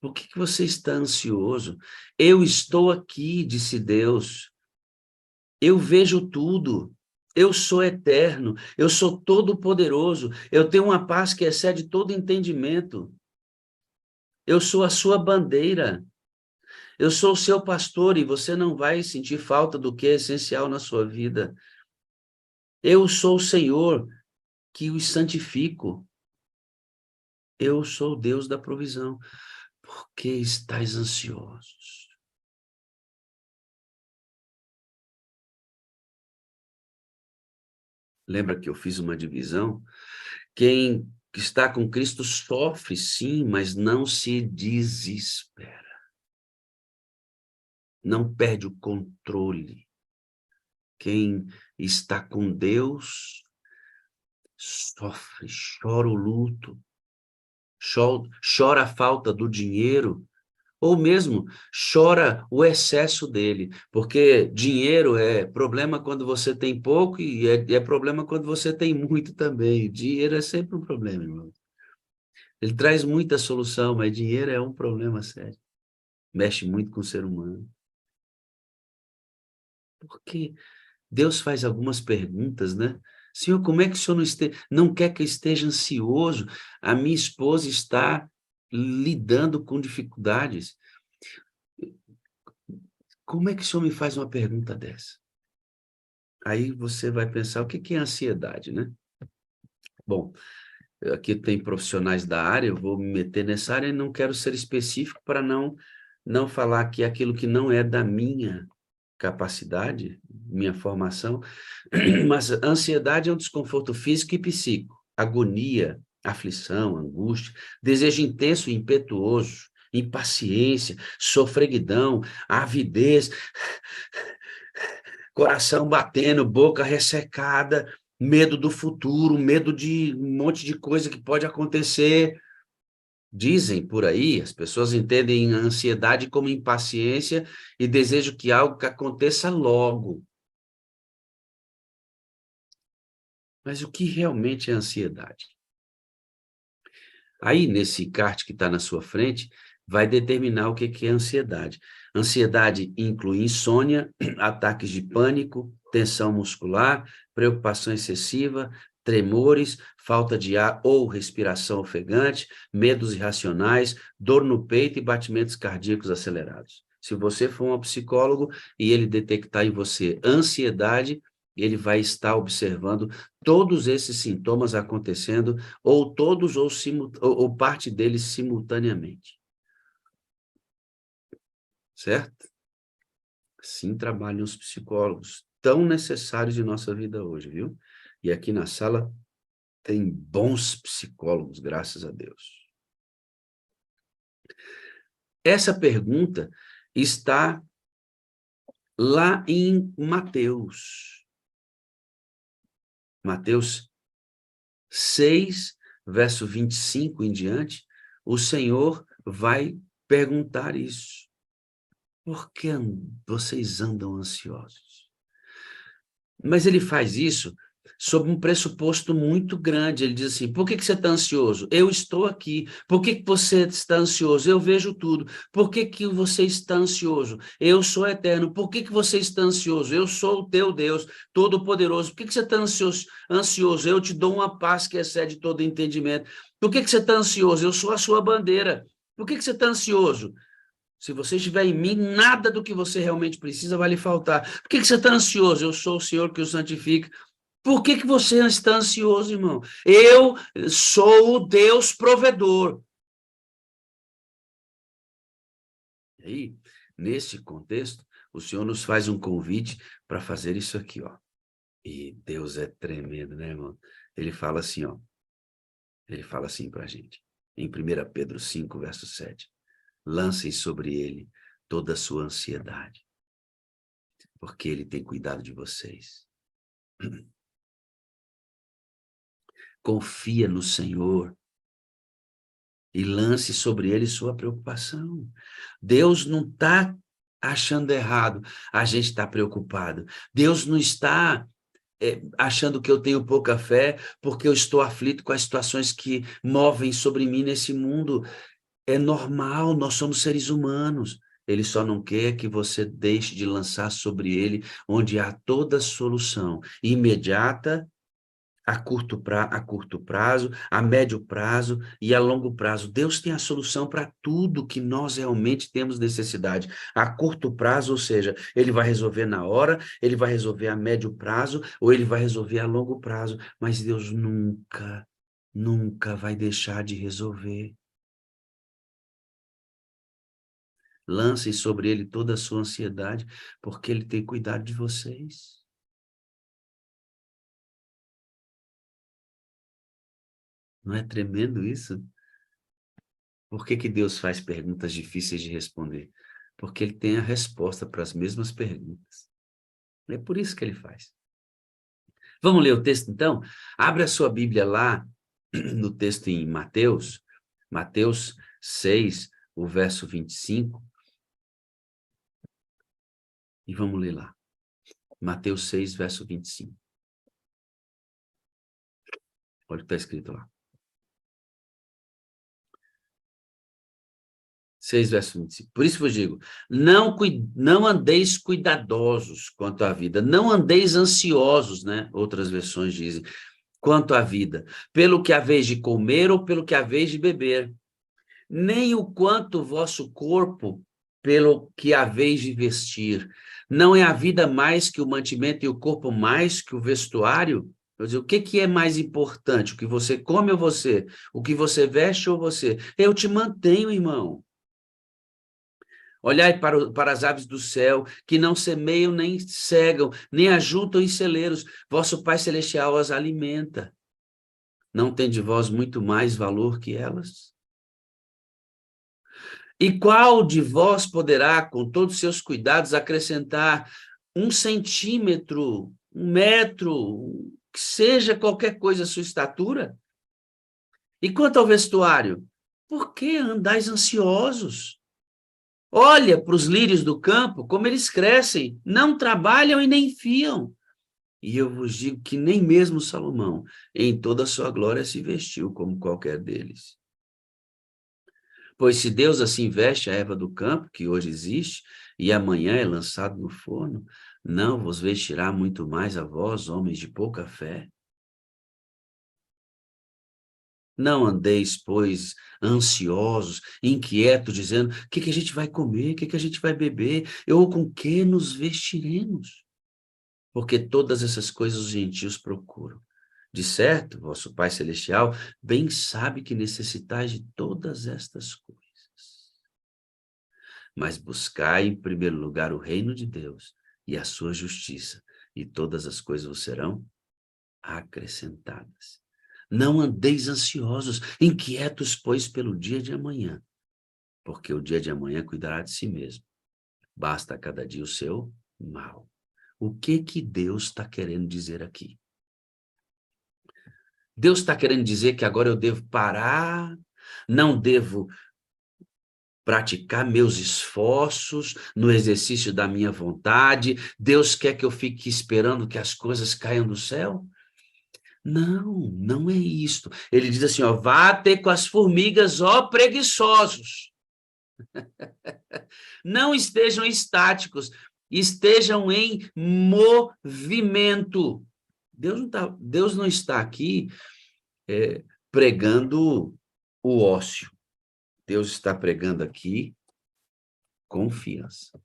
Por que você está ansioso? Eu estou aqui, disse Deus. Eu vejo tudo. Eu sou eterno. Eu sou todo-poderoso. Eu tenho uma paz que excede todo entendimento. Eu sou a sua bandeira. Eu sou o seu pastor e você não vai sentir falta do que é essencial na sua vida. Eu sou o Senhor que os santifico. Eu sou o Deus da provisão. Por que estáis ansiosos? Lembra que eu fiz uma divisão? Quem está com Cristo sofre, sim, mas não se desespera. Não perde o controle. Quem está com Deus sofre, chora o luto, chora a falta do dinheiro, ou mesmo chora o excesso dele, porque dinheiro é problema quando você tem pouco e é problema quando você tem muito também. Dinheiro é sempre um problema, irmão. Ele traz muita solução, mas dinheiro é um problema sério. Mexe muito com o ser humano. Porque Deus faz algumas perguntas, né? Senhor, como é que o senhor não quer que eu esteja ansioso? A minha esposa está lidando com dificuldades. Como é que o senhor me faz uma pergunta dessa? Aí você vai pensar, o que que é ansiedade, né? Bom, aqui tem profissionais da área, eu vou me meter nessa área e não quero ser específico para não falar aqui aquilo que não é da minha capacidade, minha formação, mas a ansiedade é um desconforto físico e psíquico, agonia, aflição, angústia, desejo intenso e impetuoso, impaciência, sofreguidão, avidez, coração batendo, boca ressecada, medo do futuro, medo de um monte de coisa que pode acontecer. Dizem por aí, as pessoas entendem a ansiedade como impaciência e desejo que algo que aconteça logo. Mas o que realmente é ansiedade? Aí, nesse card que está na sua frente, vai determinar o que que é ansiedade. Ansiedade inclui insônia, ataques de pânico, tensão muscular, preocupação excessiva, tremores, falta de ar ou respiração ofegante, medos irracionais, dor no peito e batimentos cardíacos acelerados. Se você for um psicólogo e ele detectar em você ansiedade, ele vai estar observando todos esses sintomas acontecendo, ou todos ou parte deles simultaneamente. Certo? Assim trabalham os psicólogos, tão necessários em nossa vida hoje, viu? E aqui na sala tem bons psicólogos, graças a Deus. Essa pergunta está lá em Mateus. Mateus 6, verso 25 em diante, o Senhor vai perguntar isso. Por que vocês andam ansiosos? Mas ele faz isso sob um pressuposto muito grande. Ele diz assim, por que você está ansioso? Eu estou aqui. Por que você está ansioso? Eu vejo tudo. Por que você está ansioso? Eu sou eterno. Por que você está ansioso? Eu sou o teu Deus Todo-Poderoso. Por que você está ansioso? Eu te dou uma paz que excede todo entendimento. Por que você está ansioso? Eu sou a sua bandeira. Por que você está ansioso? Se você estiver em mim, nada do que você realmente precisa vai lhe faltar. Por que você está ansioso? Eu sou o Senhor que o santifica. Por que você está ansioso, irmão? Eu sou o Deus provedor. E aí, nesse contexto, o Senhor nos faz um convite para fazer isso aqui, ó. E Deus é tremendo, né, irmão? Ele fala assim, ó. Ele fala assim para a gente. Em 1 Pedro 5, verso 7. Lancem sobre ele toda a sua ansiedade, porque ele tem cuidado de vocês. Confia no Senhor e lance sobre ele sua preocupação. Deus não está achando errado, a gente está preocupado. Deus não está achando que eu tenho pouca fé porque eu estou aflito com as situações que movem sobre mim nesse mundo. É normal, nós somos seres humanos. Ele só não quer que você deixe de lançar sobre ele, onde há toda solução imediata, a curto prazo, a médio prazo e a longo prazo. Deus tem a solução para tudo que nós realmente temos necessidade. A curto prazo, ou seja, ele vai resolver na hora, ele vai resolver a médio prazo ou ele vai resolver a longo prazo, mas Deus nunca, nunca vai deixar de resolver. Lancem sobre ele toda a sua ansiedade, porque ele tem cuidado de vocês. Não é tremendo isso? Por que Deus faz perguntas difíceis de responder? Porque ele tem a resposta para as mesmas perguntas. É por isso que ele faz. Vamos ler o texto, então? Abre a sua Bíblia lá, no texto em Mateus, Mateus 6, o verso 25. E vamos ler lá. Mateus 6, verso 25. Olha o que está escrito lá. 6, verso 25. Por isso vos digo, não andeis cuidadosos quanto à vida, não andeis ansiosos, né? Outras versões dizem, quanto à vida, pelo que haveis de comer ou pelo que haveis de beber, nem o quanto o vosso corpo pelo que haveis de vestir. Não é a vida mais que o mantimento e o corpo mais que o vestuário? Quer dizer, o que é mais importante? O que você come ou você? O que você veste ou você? Eu te mantenho, irmão. Olhai para as aves do céu, que não semeiam, nem cegam, nem ajuntam em celeiros. Vosso Pai Celestial as alimenta. Não tem de vós muito mais valor que elas? E qual de vós poderá, com todos os seus cuidados, acrescentar 1 centímetro, 1 metro, que seja qualquer coisa a sua estatura? E quanto ao vestuário, por que andais ansiosos? Olha para os lírios do campo, como eles crescem, não trabalham e nem fiam. E eu vos digo que nem mesmo Salomão, em toda a sua glória, se vestiu como qualquer deles. Pois se Deus assim veste a erva do campo, que hoje existe, e amanhã é lançado no forno, não vos vestirá muito mais a vós, homens de pouca fé? Não andeis, pois, ansiosos, inquietos, dizendo, o que a gente vai comer, o que a gente vai beber, ou com que nos vestiremos? Porque todas essas coisas os gentios procuram. De certo, vosso Pai Celestial bem sabe que necessitais de todas estas coisas. Mas buscai em primeiro lugar o reino de Deus e a sua justiça, e todas as coisas vos serão acrescentadas. Não andeis ansiosos, inquietos, pois, pelo dia de amanhã, porque o dia de amanhã cuidará de si mesmo. Basta a cada dia o seu mal. O que Deus está querendo dizer aqui? Deus está querendo dizer que agora eu devo parar, não devo praticar meus esforços no exercício da minha vontade. Deus quer que eu fique esperando que as coisas caiam do céu? Não, não é isto. Ele diz assim, ó, vá ter com as formigas, ó preguiçosos. Não estejam estáticos, estejam em movimento. Deus não está aqui pregando o ócio. Deus está pregando aqui confiança.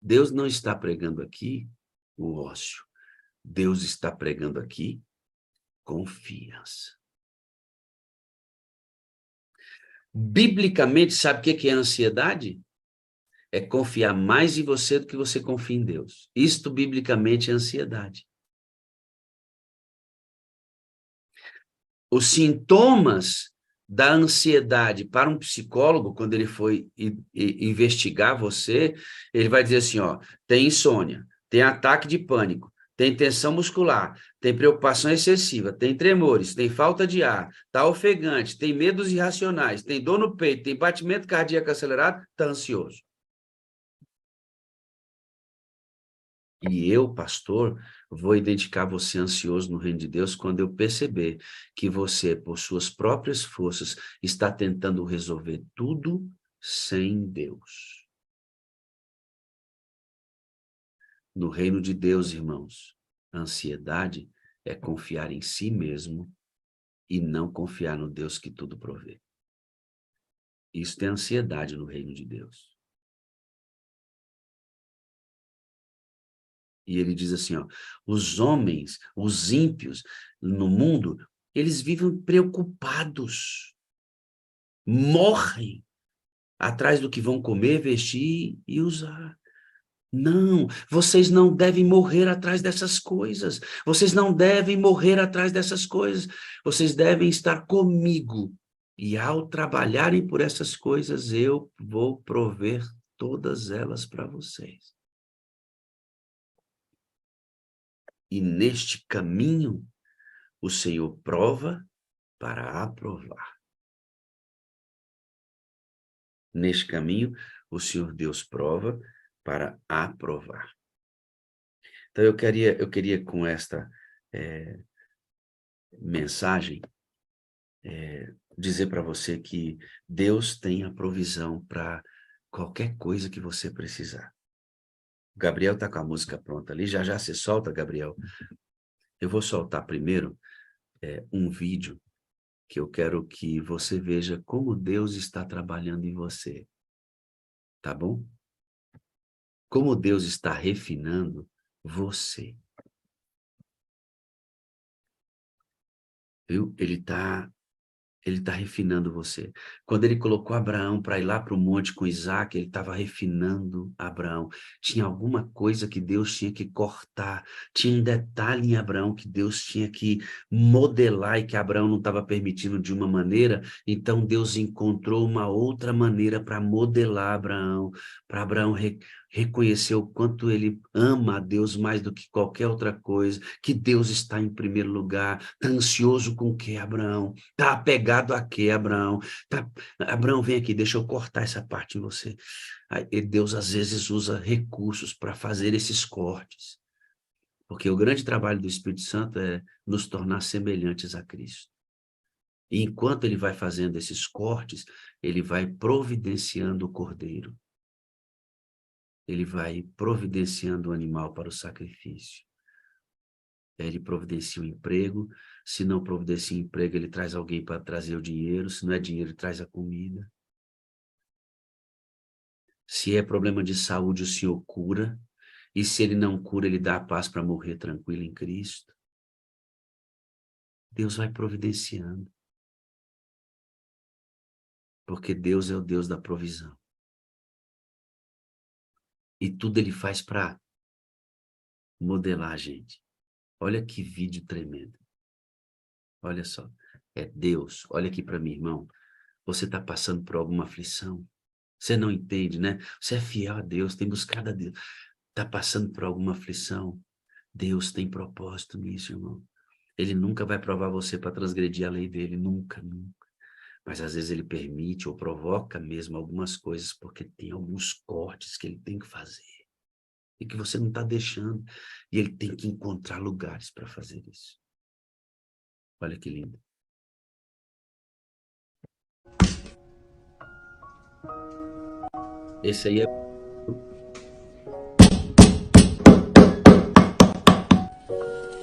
Deus não está pregando aqui o ócio. Deus está pregando aqui confiança. Biblicamente, sabe o que é ansiedade? É confiar mais em você do que você confia em Deus. Isto, biblicamente, é ansiedade. Os sintomas da ansiedade para um psicólogo, quando ele foi investigar você, ele vai dizer assim, ó, tem insônia, tem ataque de pânico, tem tensão muscular, tem preocupação excessiva, tem tremores, tem falta de ar, está ofegante, tem medos irracionais, tem dor no peito, tem batimento cardíaco acelerado, está ansioso. E eu, pastor, vou identificar você ansioso no reino de Deus quando eu perceber que você, por suas próprias forças, está tentando resolver tudo sem Deus. No reino de Deus, irmãos, a ansiedade é confiar em si mesmo e não confiar no Deus que tudo provê. Isso é ansiedade no reino de Deus. E ele diz assim, ó, os homens, os ímpios no mundo, eles vivem preocupados, morrem atrás do que vão comer, vestir e usar. Não, vocês não devem morrer atrás dessas coisas. Vocês não devem morrer atrás dessas coisas. Vocês devem estar comigo. E ao trabalharem por essas coisas, eu vou prover todas elas para vocês. E neste caminho, o Senhor prova para aprovar. Neste caminho, o Senhor Deus prova para aprovar. Então, eu queria com esta mensagem, dizer para você que Deus tem a provisão para qualquer coisa que você precisar. O Gabriel está com a música pronta ali, já já você solta, Gabriel. Eu vou soltar primeiro um vídeo que eu quero que você veja como Deus está trabalhando em você, tá bom? Como Deus está refinando você. Viu? Ele está refinando você. Quando ele colocou Abraão para ir lá para o monte com Isaac, ele estava refinando Abraão. Tinha alguma coisa que Deus tinha que cortar. Tinha um detalhe em Abraão que Deus tinha que modelar e que Abraão não estava permitindo de uma maneira. Então Deus encontrou uma outra maneira para modelar Abraão, para Abraão reconhecer o quanto ele ama a Deus mais do que qualquer outra coisa, que Deus está em primeiro lugar. Está ansioso com o que, Abraão? Está apegado a quê, Abraão? Abraão, vem aqui, deixa eu cortar essa parte em você. Aí, Deus, às vezes, usa recursos para fazer esses cortes. Porque o grande trabalho do Espírito Santo é nos tornar semelhantes a Cristo. E enquanto ele vai fazendo esses cortes, ele vai providenciando o cordeiro. Ele vai providenciando o animal para o sacrifício. Ele providencia o emprego. Se não providencia o emprego, ele traz alguém para trazer o dinheiro. Se não é dinheiro, ele traz a comida. Se é problema de saúde, o Senhor cura. E se ele não cura, ele dá a paz para morrer tranquilo em Cristo. Deus vai providenciando. Porque Deus é o Deus da provisão. E tudo ele faz para modelar a gente. Olha que vídeo tremendo. Olha só. É Deus. Olha aqui para mim, irmão. Você está passando por alguma aflição. Você não entende, né? Você é fiel a Deus, tem buscado a Deus. Está passando por alguma aflição. Deus tem propósito nisso, irmão. Ele nunca vai provar você para transgredir a lei dele. Nunca, nunca. Mas às vezes ele permite ou provoca mesmo algumas coisas porque tem alguns cortes que ele tem que fazer. E que você não está deixando. E ele tem que encontrar lugares para fazer isso. Olha que lindo. Esse aí é...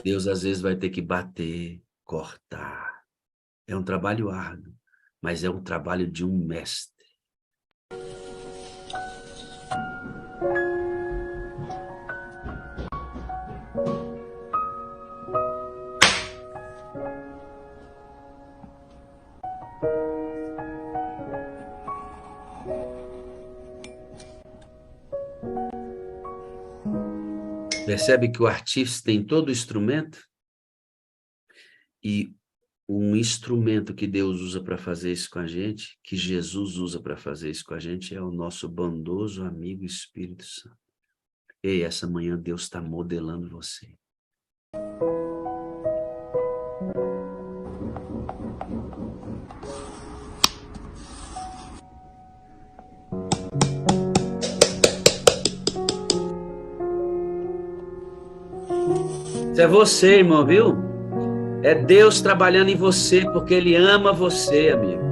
Deus às vezes vai ter que bater, cortar. É um trabalho árduo, mas é um trabalho de um mestre. Percebe que o artífice tem todo o instrumento? E um instrumento que Deus usa para fazer isso com a gente, que Jesus usa para fazer isso com a gente, é o nosso bondoso amigo Espírito Santo. Ei, essa manhã Deus está modelando você. Isso é você, irmão, viu? É Deus trabalhando em você, porque Ele ama você, amigo.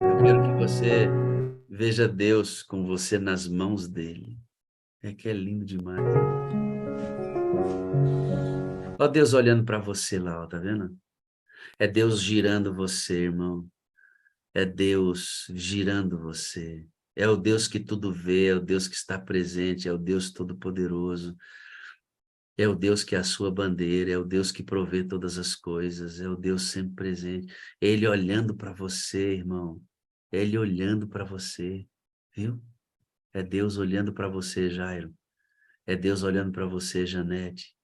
Eu quero que você veja Deus com você nas mãos dele. É que é lindo demais. Ó Deus olhando para você lá, ó, tá vendo? É Deus girando você, irmão. É Deus girando você. É o Deus que tudo vê, é o Deus que está presente, é o Deus Todo-Poderoso. É o Deus que é a sua bandeira, é o Deus que provê todas as coisas, é o Deus sempre presente. Ele olhando para você, irmão. Ele olhando para você, viu? É Deus olhando para você, Jairo. É Deus olhando para você, Janete.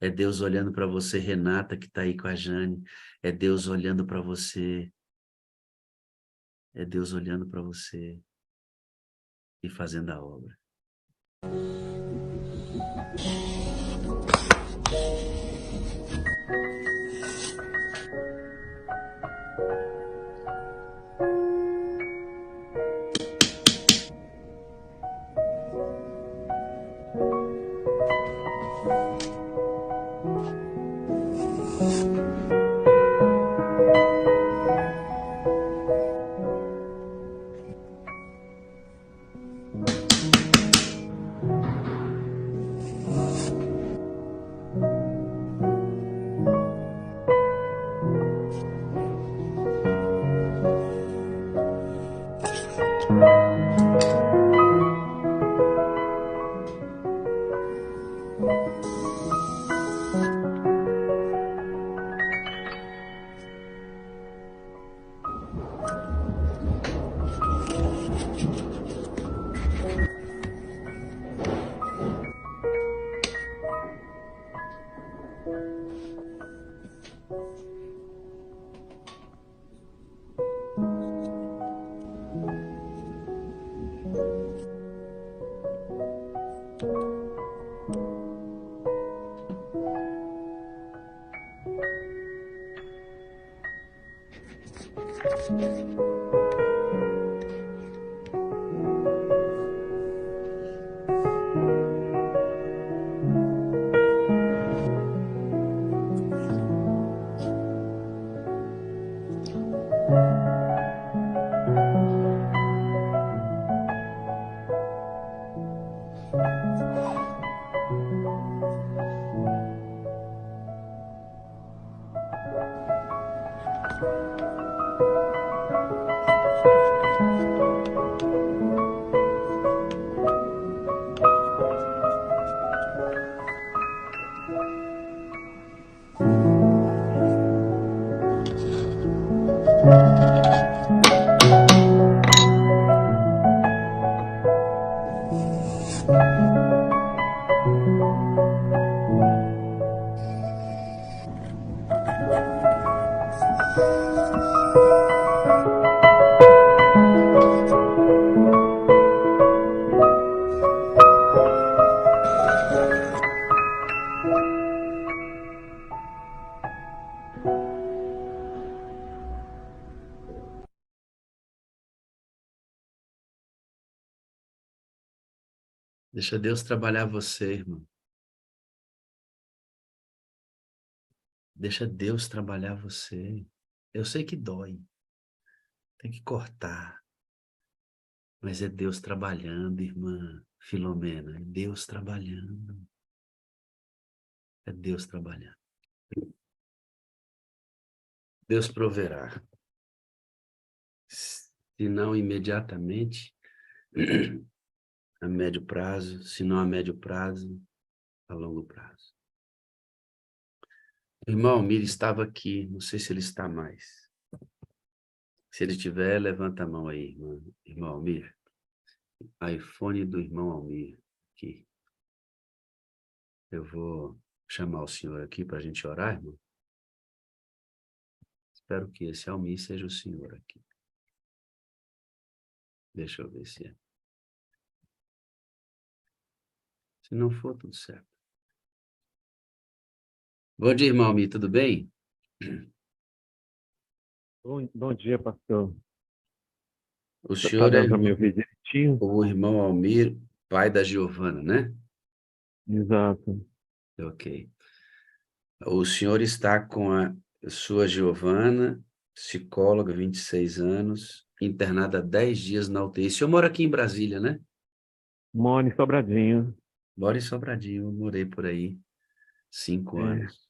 É Deus olhando para você, Renata, que está aí com a Jane. É Deus olhando para você. É Deus olhando para você e fazendo a obra. Deixa Deus trabalhar você, irmão. Deixa Deus trabalhar você. Eu sei que dói. Tem que cortar. Mas é Deus trabalhando, irmã Filomena. É Deus trabalhando. É Deus trabalhando. Deus proverá. Se não imediatamente, a médio prazo. Se não a médio prazo, a longo prazo. O irmão Almir estava aqui. Não sei se ele está mais. Se ele estiver, levanta a mão aí, irmão Almir. iPhone do irmão Almir. Aqui. Eu vou chamar o senhor aqui para a gente orar, irmão. Espero que esse Almir seja o senhor aqui. Deixa eu ver se é. Se não for, tudo certo. Bom dia, irmão Almir, tudo bem? Bom dia, pastor. O Tá senhor é dando para me ouvir direitinho? o irmão Almir, pai da Giovana, né? Exato. Ok. O senhor está com a sua Giovana, psicóloga, 26 anos, internada há 10 dias na UTI. O senhor mora aqui em Brasília, né? Mone Sobradinho. Mora em Sobradinho, eu morei por aí 5 É. anos.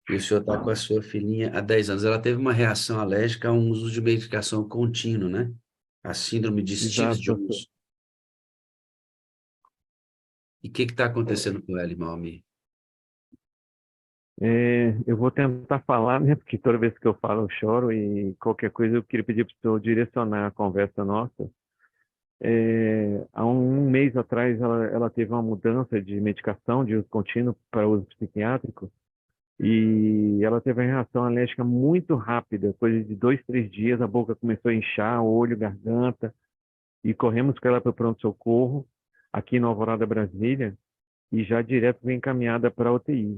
E o senhor está com a sua filhinha há 10 anos. Ela teve uma reação alérgica a um uso de medicação contínuo, né? A síndrome de Steve Exato, pastor. Jones. E o que está acontecendo com ela, irmão Almir? Eu vou tentar falar, né? Porque toda vez que eu falo eu choro e qualquer coisa eu queria pedir para o senhor direcionar a conversa nossa. Há um mês atrás ela teve uma mudança de medicação de uso contínuo para uso psiquiátrico e ela teve uma reação alérgica muito rápida, coisa de 2, 3 dias, a boca começou a inchar, o olho, garganta, e corremos com ela para o pronto-socorro aqui na Alvorada, Brasília, e já direto foi encaminhada para a UTI.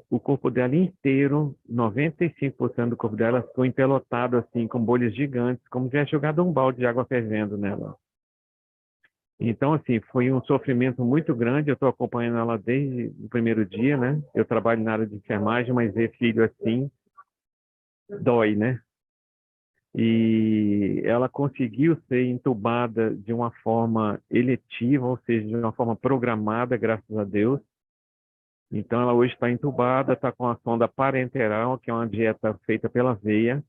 O corpo dela inteiro, 95% do corpo dela ficou empelotado assim, com bolhas gigantes, como se tivesse jogado um balde de água fervendo nela. Então, assim, foi um sofrimento muito grande. Eu estou acompanhando ela desde o primeiro dia, né? Eu trabalho na área de enfermagem, mas ver filho assim dói, né? E ela conseguiu ser entubada de uma forma eletiva, ou seja, de uma forma programada, graças a Deus. Então, ela hoje está entubada, está com a sonda parenteral, que é uma dieta feita pela veia.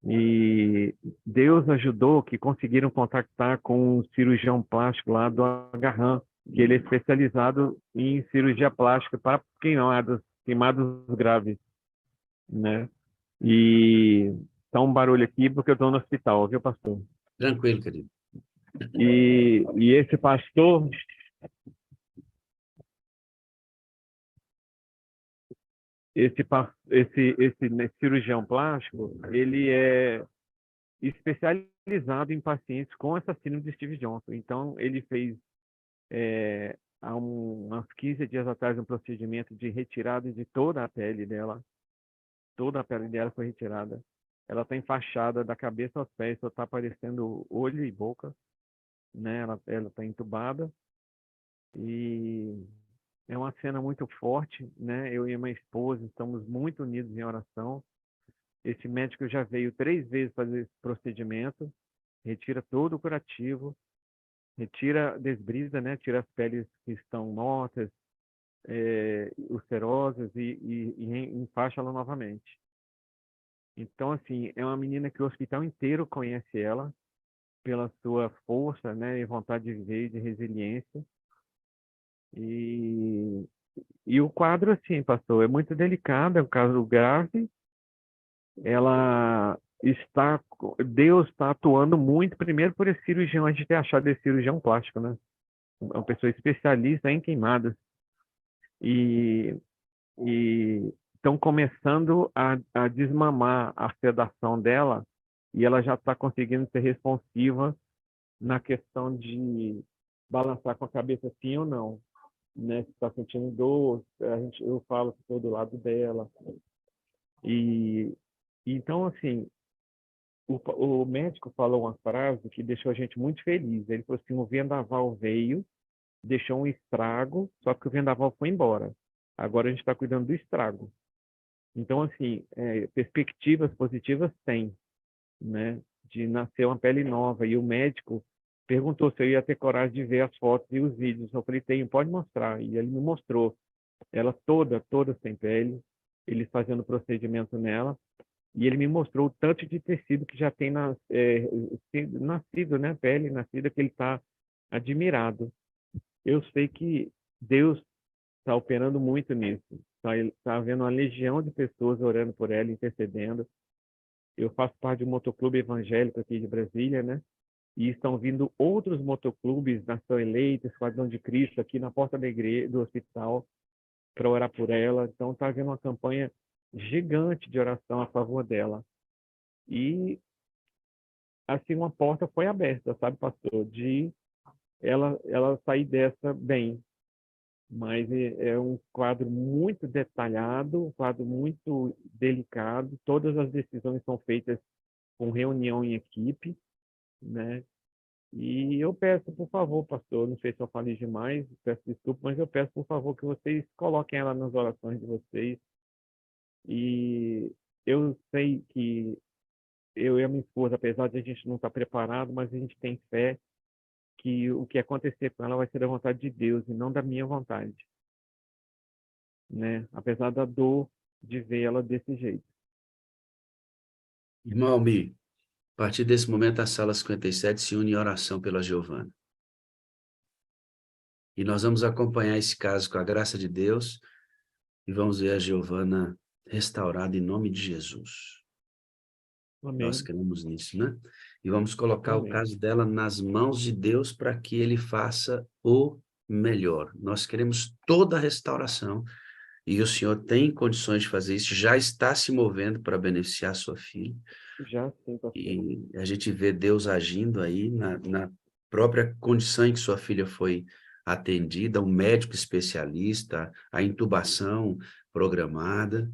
E Deus ajudou que conseguiram contactar com um cirurgião plástico lá do Agarram, que ele é especializado em cirurgia plástica para queimados graves, né? E tá um barulho aqui porque eu estou no hospital, viu, pastor? Tranquilo, querido. E esse pastor, esse cirurgião plástico, ele é especializado em pacientes com essa síndrome de Steve Johnson. Então, ele fez, há uns 15 dias atrás, um procedimento de retirada de toda a pele dela. Toda a pele dela foi retirada. Ela está enfaixada da cabeça aos pés, só está aparecendo olho e boca, né? Ela está entubada. E é uma cena muito forte, né? Eu e minha esposa estamos muito unidos em oração. Esse médico já veio 3 vezes fazer esse procedimento, retira todo o curativo, retira, desbrida, né? Tira as peles que estão mortas, ulcerosas e enfaixa ela novamente. Então, assim, é uma menina que o hospital inteiro conhece ela pela sua força, né? E vontade de viver, de resiliência. E o quadro, assim, pastor, é muito delicado, é um caso grave. Deus está atuando muito, primeiro por esse cirurgião, a gente ter achado esse cirurgião plástico, né? Uma pessoa especialista em queimadas. E estão começando a desmamar a sedação dela e ela já está conseguindo ser responsiva na questão de balançar com a cabeça sim ou não, né? Se está sentindo dor, eu falo que estou do lado dela. E então, assim, o médico falou uma frase que deixou a gente muito feliz. Ele falou assim: o vendaval veio, deixou um estrago, só que o vendaval foi embora. Agora a gente está cuidando do estrago. Então, assim, perspectivas positivas tem, né? De nascer uma pele nova. E o médico perguntou se eu ia ter coragem de ver as fotos e os vídeos. Eu falei: tenho, pode mostrar. E ele me mostrou. Ela toda sem pele, eles fazendo procedimento nela. E ele me mostrou o tanto de tecido que já tem nascido, né? Pele nascida, que ele está admirado. Eu sei que Deus está operando muito nisso. Está havendo uma legião de pessoas orando por ela, intercedendo. Eu faço parte de um motoclube evangélico aqui de Brasília, né? E estão vindo outros motoclubes, Nação Eleita, Esquadrão de Cristo, aqui na porta da igreja, do hospital, para orar por ela. Então, está havendo uma campanha gigante de oração a favor dela. E, assim, uma porta foi aberta, sabe, pastor? De ela sair dessa bem. Mas é um quadro muito detalhado, um quadro muito delicado. Todas as decisões são feitas com reunião em equipe, né? E eu peço, por favor, pastor, não sei se eu falei demais, peço desculpa, mas eu peço, por favor, que vocês coloquem ela nas orações de vocês. E eu sei que eu e a minha esposa, apesar de a gente não estar preparado, mas a gente tem fé que o que acontecer com ela vai ser da vontade de Deus e não da minha vontade, né? Apesar da dor de ver ela desse jeito. Irmão Almir, A partir desse momento, a sala 57 se une em oração pela Giovana. E nós vamos acompanhar esse caso com a graça de Deus e vamos ver a Giovana restaurada em nome de Jesus. Amém. Nós cremos nisso, né? E vamos colocar o Amém. caso dela nas mãos de Deus para que Ele faça o melhor. Nós queremos toda a restauração e o Senhor tem condições de fazer isso, já está se movendo para beneficiar sua filha. Já sim, pastor. E a gente vê Deus agindo aí na própria condição em que sua filha foi atendida, um médico especialista, a intubação programada,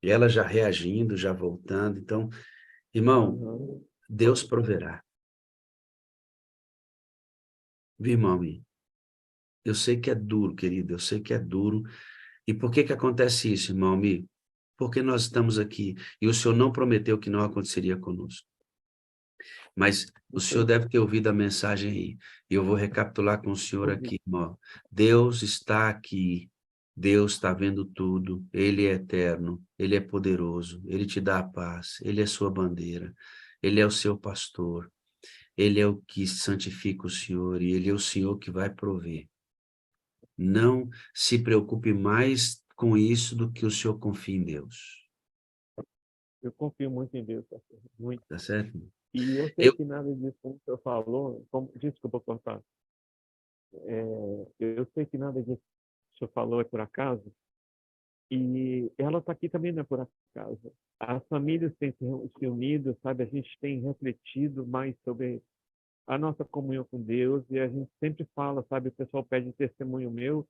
e ela já reagindo, já voltando. Então, irmão, Uhum. Deus proverá. Viu, irmão? Eu sei que é duro, querido, eu sei que é duro. E por que que acontece isso, irmão amigo? Porque nós estamos aqui e o Senhor não prometeu que não aconteceria conosco. Mas o senhor deve ter ouvido a mensagem aí. E eu vou recapitular com o senhor aqui, irmão. Deus está aqui. Deus está vendo tudo. Ele é eterno. Ele é poderoso. Ele te dá a paz. Ele é sua bandeira. Ele é o seu pastor. Ele é o que santifica o senhor. E ele é o senhor que vai prover. Não se preocupe mais com isso do que o senhor confie em Deus. Eu confio muito em Deus, pastor. Muito. Tá certo? E eu sei Eu, que nada disso, como o senhor falou, desculpa cortar. Eu sei que nada disso que o senhor falou é por acaso, e ela está aqui também não é por acaso. As famílias têm se unido, sabe? A gente tem refletido mais sobre a nossa comunhão com Deus, e a gente sempre fala, sabe? O pessoal pede testemunho meu,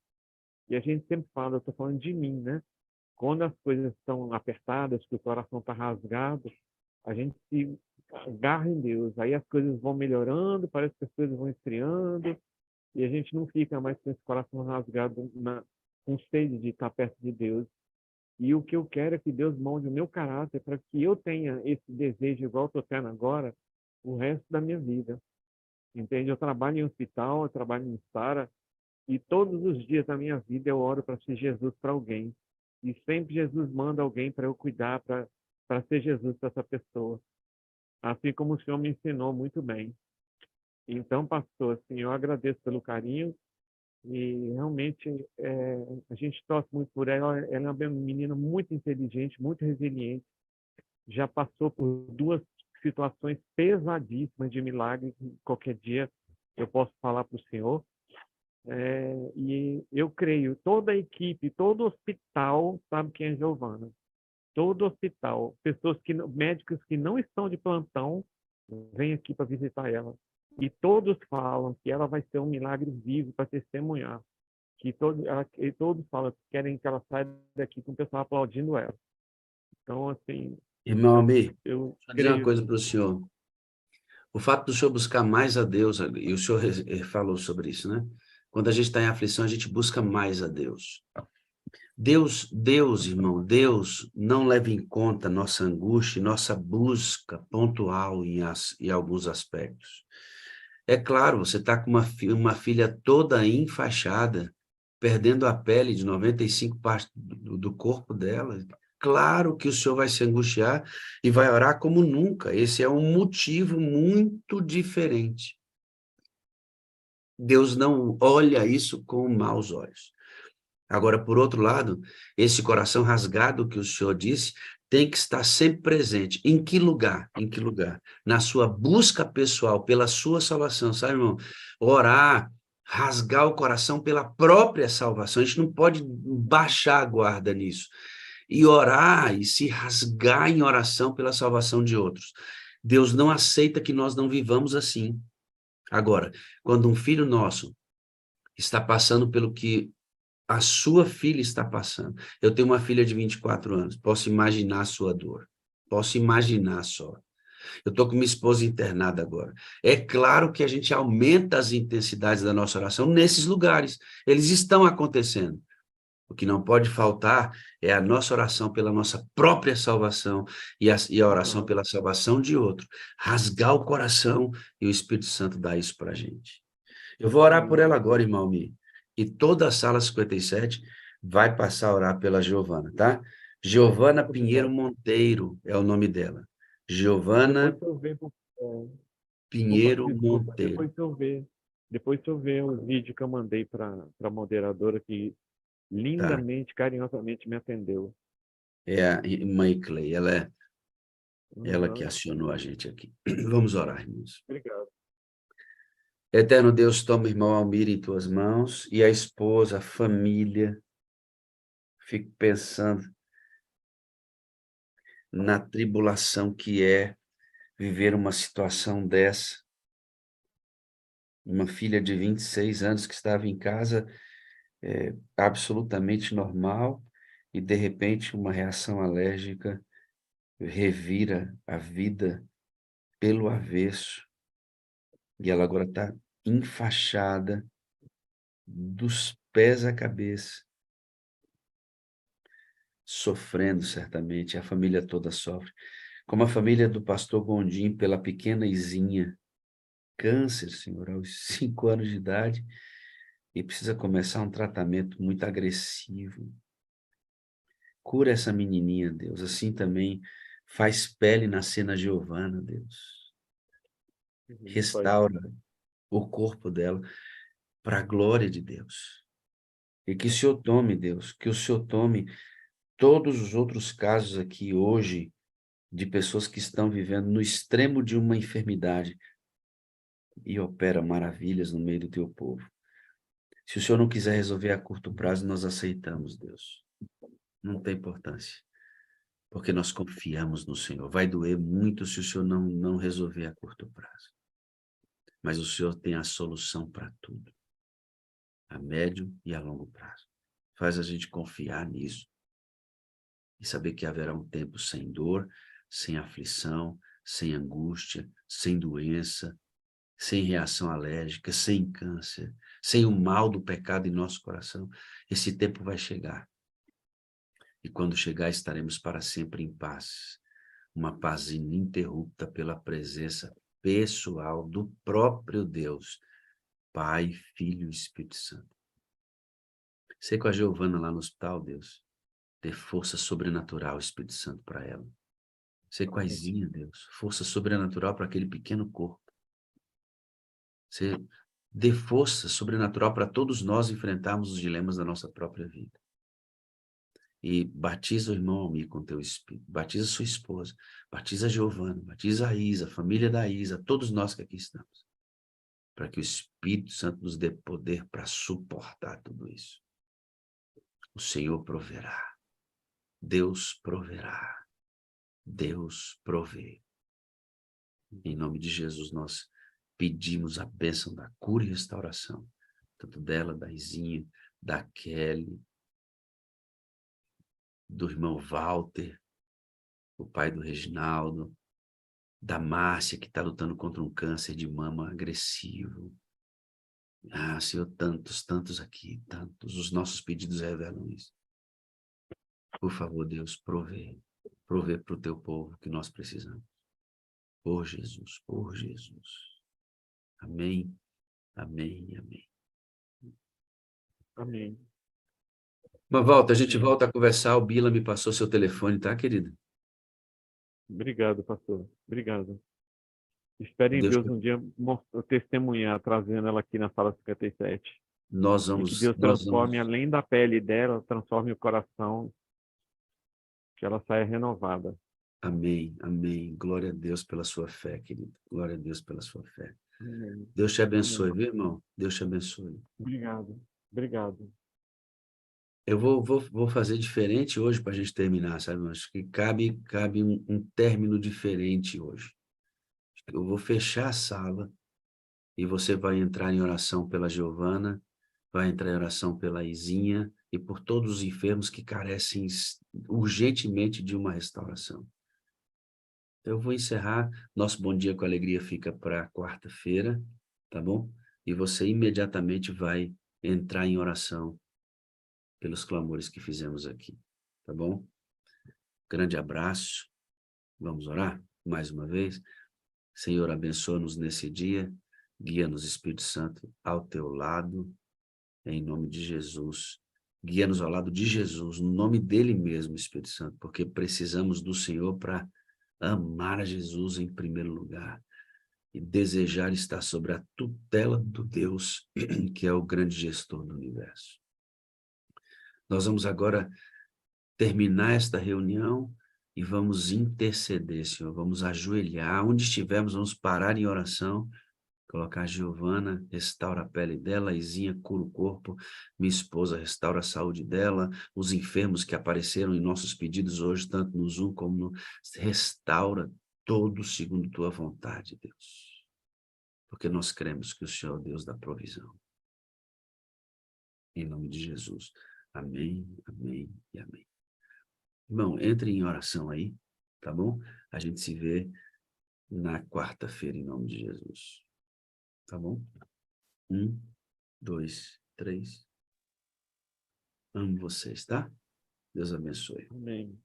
e a gente sempre fala, eu estou falando de mim, né? Quando as coisas estão apertadas, que o coração está rasgado, a gente se agarra em Deus. Aí as coisas vão melhorando, parece que as coisas vão esfriando, e a gente não fica mais com esse coração rasgado, com sede de estar perto de Deus. E o que eu quero é que Deus molde o meu caráter para que eu tenha esse desejo igual eu estou tendo agora, o resto da minha vida. Entende? Eu trabalho em hospital, eu trabalho em Sara, e todos os dias da minha vida eu oro para ser Jesus para alguém. E sempre Jesus manda alguém para eu cuidar, para ser Jesus para essa pessoa. Assim como o Senhor me ensinou muito bem. Então, pastor, assim, eu agradeço pelo carinho e realmente a gente torce muito por ela. Ela é uma menina muito inteligente, muito resiliente. Já passou por 2 situações pesadíssimas de milagre. Qualquer dia eu posso falar para o senhor. E eu creio, toda a equipe, todo hospital sabe quem é Giovana. Todo hospital, médicos que não estão de plantão, vêm aqui para visitar ela. E todos falam que ela vai ser um milagre vivo para testemunhar. Que todos falam que querem que ela saia daqui com o pessoal aplaudindo ela. Então, assim, irmão amigo, eu deixa eu dizer uma creio coisa nisso. para o senhor. O fato do senhor buscar mais a Deus, e o senhor falou sobre isso, né? Quando a gente está em aflição, a gente busca mais a Deus. Deus, irmão, Deus não leva em conta nossa angústia, nossa busca pontual em alguns aspectos. É claro, você está com uma filha toda enfaixada, perdendo a pele de 95 partes do corpo dela. Claro que o senhor vai se angustiar e vai orar como nunca. Esse é um motivo muito diferente. Deus não olha isso com maus olhos. Agora, por outro lado, esse coração rasgado que o senhor disse tem que estar sempre presente. Em que lugar? Em que lugar? Na sua busca pessoal, pela sua salvação, sabe, irmão? Orar, rasgar o coração pela própria salvação. A gente não pode baixar a guarda nisso. E orar e se rasgar em oração pela salvação de outros. Deus não aceita que nós não vivamos assim. Agora, quando um filho nosso está passando pelo que a sua filha está passando. Eu tenho uma filha de 24 anos, posso imaginar a sua dor. Posso imaginar só. Eu estou com minha esposa internada agora. É claro que a gente aumenta as intensidades da nossa oração nesses lugares. Eles estão acontecendo. O que não pode faltar é a nossa oração pela nossa própria salvação e a oração pela salvação de outro. Rasgar o coração e o Espírito Santo dá isso para a gente. Eu vou orar por ela agora, irmão Mi. E toda a sala 57 vai passar a orar pela Giovana, tá? Giovana Pinheiro Monteiro é o nome dela. Giovana Depois eu vejo Pinheiro Desculpa, Monteiro. depois se eu ver o vídeo que eu mandei para a moderadora que lindamente, carinhosamente me atendeu. É a Mãe Clay, ela que Uhum. acionou a gente aqui. Vamos orar, irmãos. Obrigado. Eterno Deus, toma o irmão Almir em tuas mãos e a esposa, a família. Fico pensando na tribulação que é viver uma situação dessa. Uma filha de 26 anos que estava em casa, absolutamente normal, e de repente uma reação alérgica revira a vida pelo avesso. E ela agora está enfaixada dos pés à cabeça, sofrendo certamente, a família toda sofre. Como a família do pastor Gondim pela pequena Izinha, câncer, Senhor, aos 5 anos de idade, e precisa começar um tratamento muito agressivo. Cura essa menininha, Deus, assim também faz pele nascer na Giovana, Deus. Restaura o corpo dela para a glória de Deus. E que o Senhor tome, Deus, que o Senhor tome todos os outros casos aqui hoje de pessoas que estão vivendo no extremo de uma enfermidade e opera maravilhas no meio do teu povo. Se o Senhor não quiser resolver a curto prazo, nós aceitamos, Deus. Não tem importância, porque nós confiamos no Senhor. Vai doer muito se o Senhor não resolver a curto prazo. Mas o Senhor tem a solução para tudo, a médio e a longo prazo. Faz a gente confiar nisso e saber que haverá um tempo sem dor, sem aflição, sem angústia, sem doença, sem reação alérgica, sem câncer, sem o mal do pecado em nosso coração. Esse tempo vai chegar. E quando chegar, estaremos para sempre em paz. Uma paz ininterrupta pela presença pessoal do próprio Deus, Pai, Filho e Espírito Santo. Sei com a Giovana lá no hospital, Deus, ter força sobrenatural, Espírito Santo, para ela. Sei com a Izinha, Deus, força sobrenatural para aquele pequeno corpo. Você dê força sobrenatural para todos nós enfrentarmos os dilemas da nossa própria vida. E batiza o irmão Almir com teu Espírito, batiza sua esposa, batiza a Giovana, batiza a Isa, a família da Isa, todos nós que aqui estamos, para que o Espírito Santo nos dê poder para suportar tudo isso. O Senhor proverá, Deus proverá, Deus provê. Em nome de Jesus, nós pedimos a bênção da cura e restauração, tanto dela, da Izinha, da Kelly, do irmão Walter, o pai do Reginaldo, da Márcia, que está lutando contra um câncer de mama agressivo. Ah, Senhor, tantos aqui, tantos. Os nossos pedidos revelam isso. Por favor, Deus, provê para o teu povo que nós precisamos. Por Jesus, por Jesus. Amém, amém e amém. Amém. Mas volta, a gente volta a conversar. O Bila me passou seu telefone, tá, querido? Obrigado, pastor. Obrigado. Espero em Deus, Deus um dia testemunhar, trazendo ela aqui na sala 57. nós E que vamos, Deus transforme, além da pele dela, transforme o coração, que ela saia renovada. amém, amém. Glória a Deus pela sua fé, querido. Glória a Deus pela sua fé. Amém. Deus te abençoe, Amém. viu, irmão? Deus te abençoe. Obrigado. Obrigado. Eu vou fazer diferente hoje para a gente terminar, sabe? Acho que cabe um término diferente hoje. Eu vou fechar a sala e você vai entrar em oração pela Giovana, vai entrar em oração pela Izinha e por todos os enfermos que carecem urgentemente de uma restauração. Então, eu vou encerrar. Nosso Bom Dia com Alegria fica para quarta-feira, tá bom? E você imediatamente vai entrar em oração pelos clamores que fizemos aqui, tá bom? Grande abraço. Vamos orar mais uma vez? Senhor, abençoa-nos nesse dia. Guia-nos, Espírito Santo, ao teu lado, em nome de Jesus. Guia-nos ao lado de Jesus, no nome dele mesmo, Espírito Santo, porque precisamos do Senhor para amar a Jesus em primeiro lugar, e desejar estar sobre a tutela do Deus, que é o grande gestor do universo. Nós vamos agora terminar esta reunião e vamos interceder, Senhor. Vamos ajoelhar. Onde estivermos, vamos parar em oração. Colocar a Giovana, restaura a pele dela, a Izinha cura o corpo, minha esposa restaura a saúde dela, os enfermos que apareceram em nossos pedidos hoje, tanto no Zoom como no... Restaura todos segundo tua vontade, Deus. Porque nós cremos que o Senhor é o Deus da provisão. Em nome de Jesus. Amém, amém e amém. Irmão, entre em oração aí, tá bom? A gente se vê na quarta-feira, em nome de Jesus. Tá bom? 1, 2, 3. Amo vocês, tá? Deus abençoe. Amém.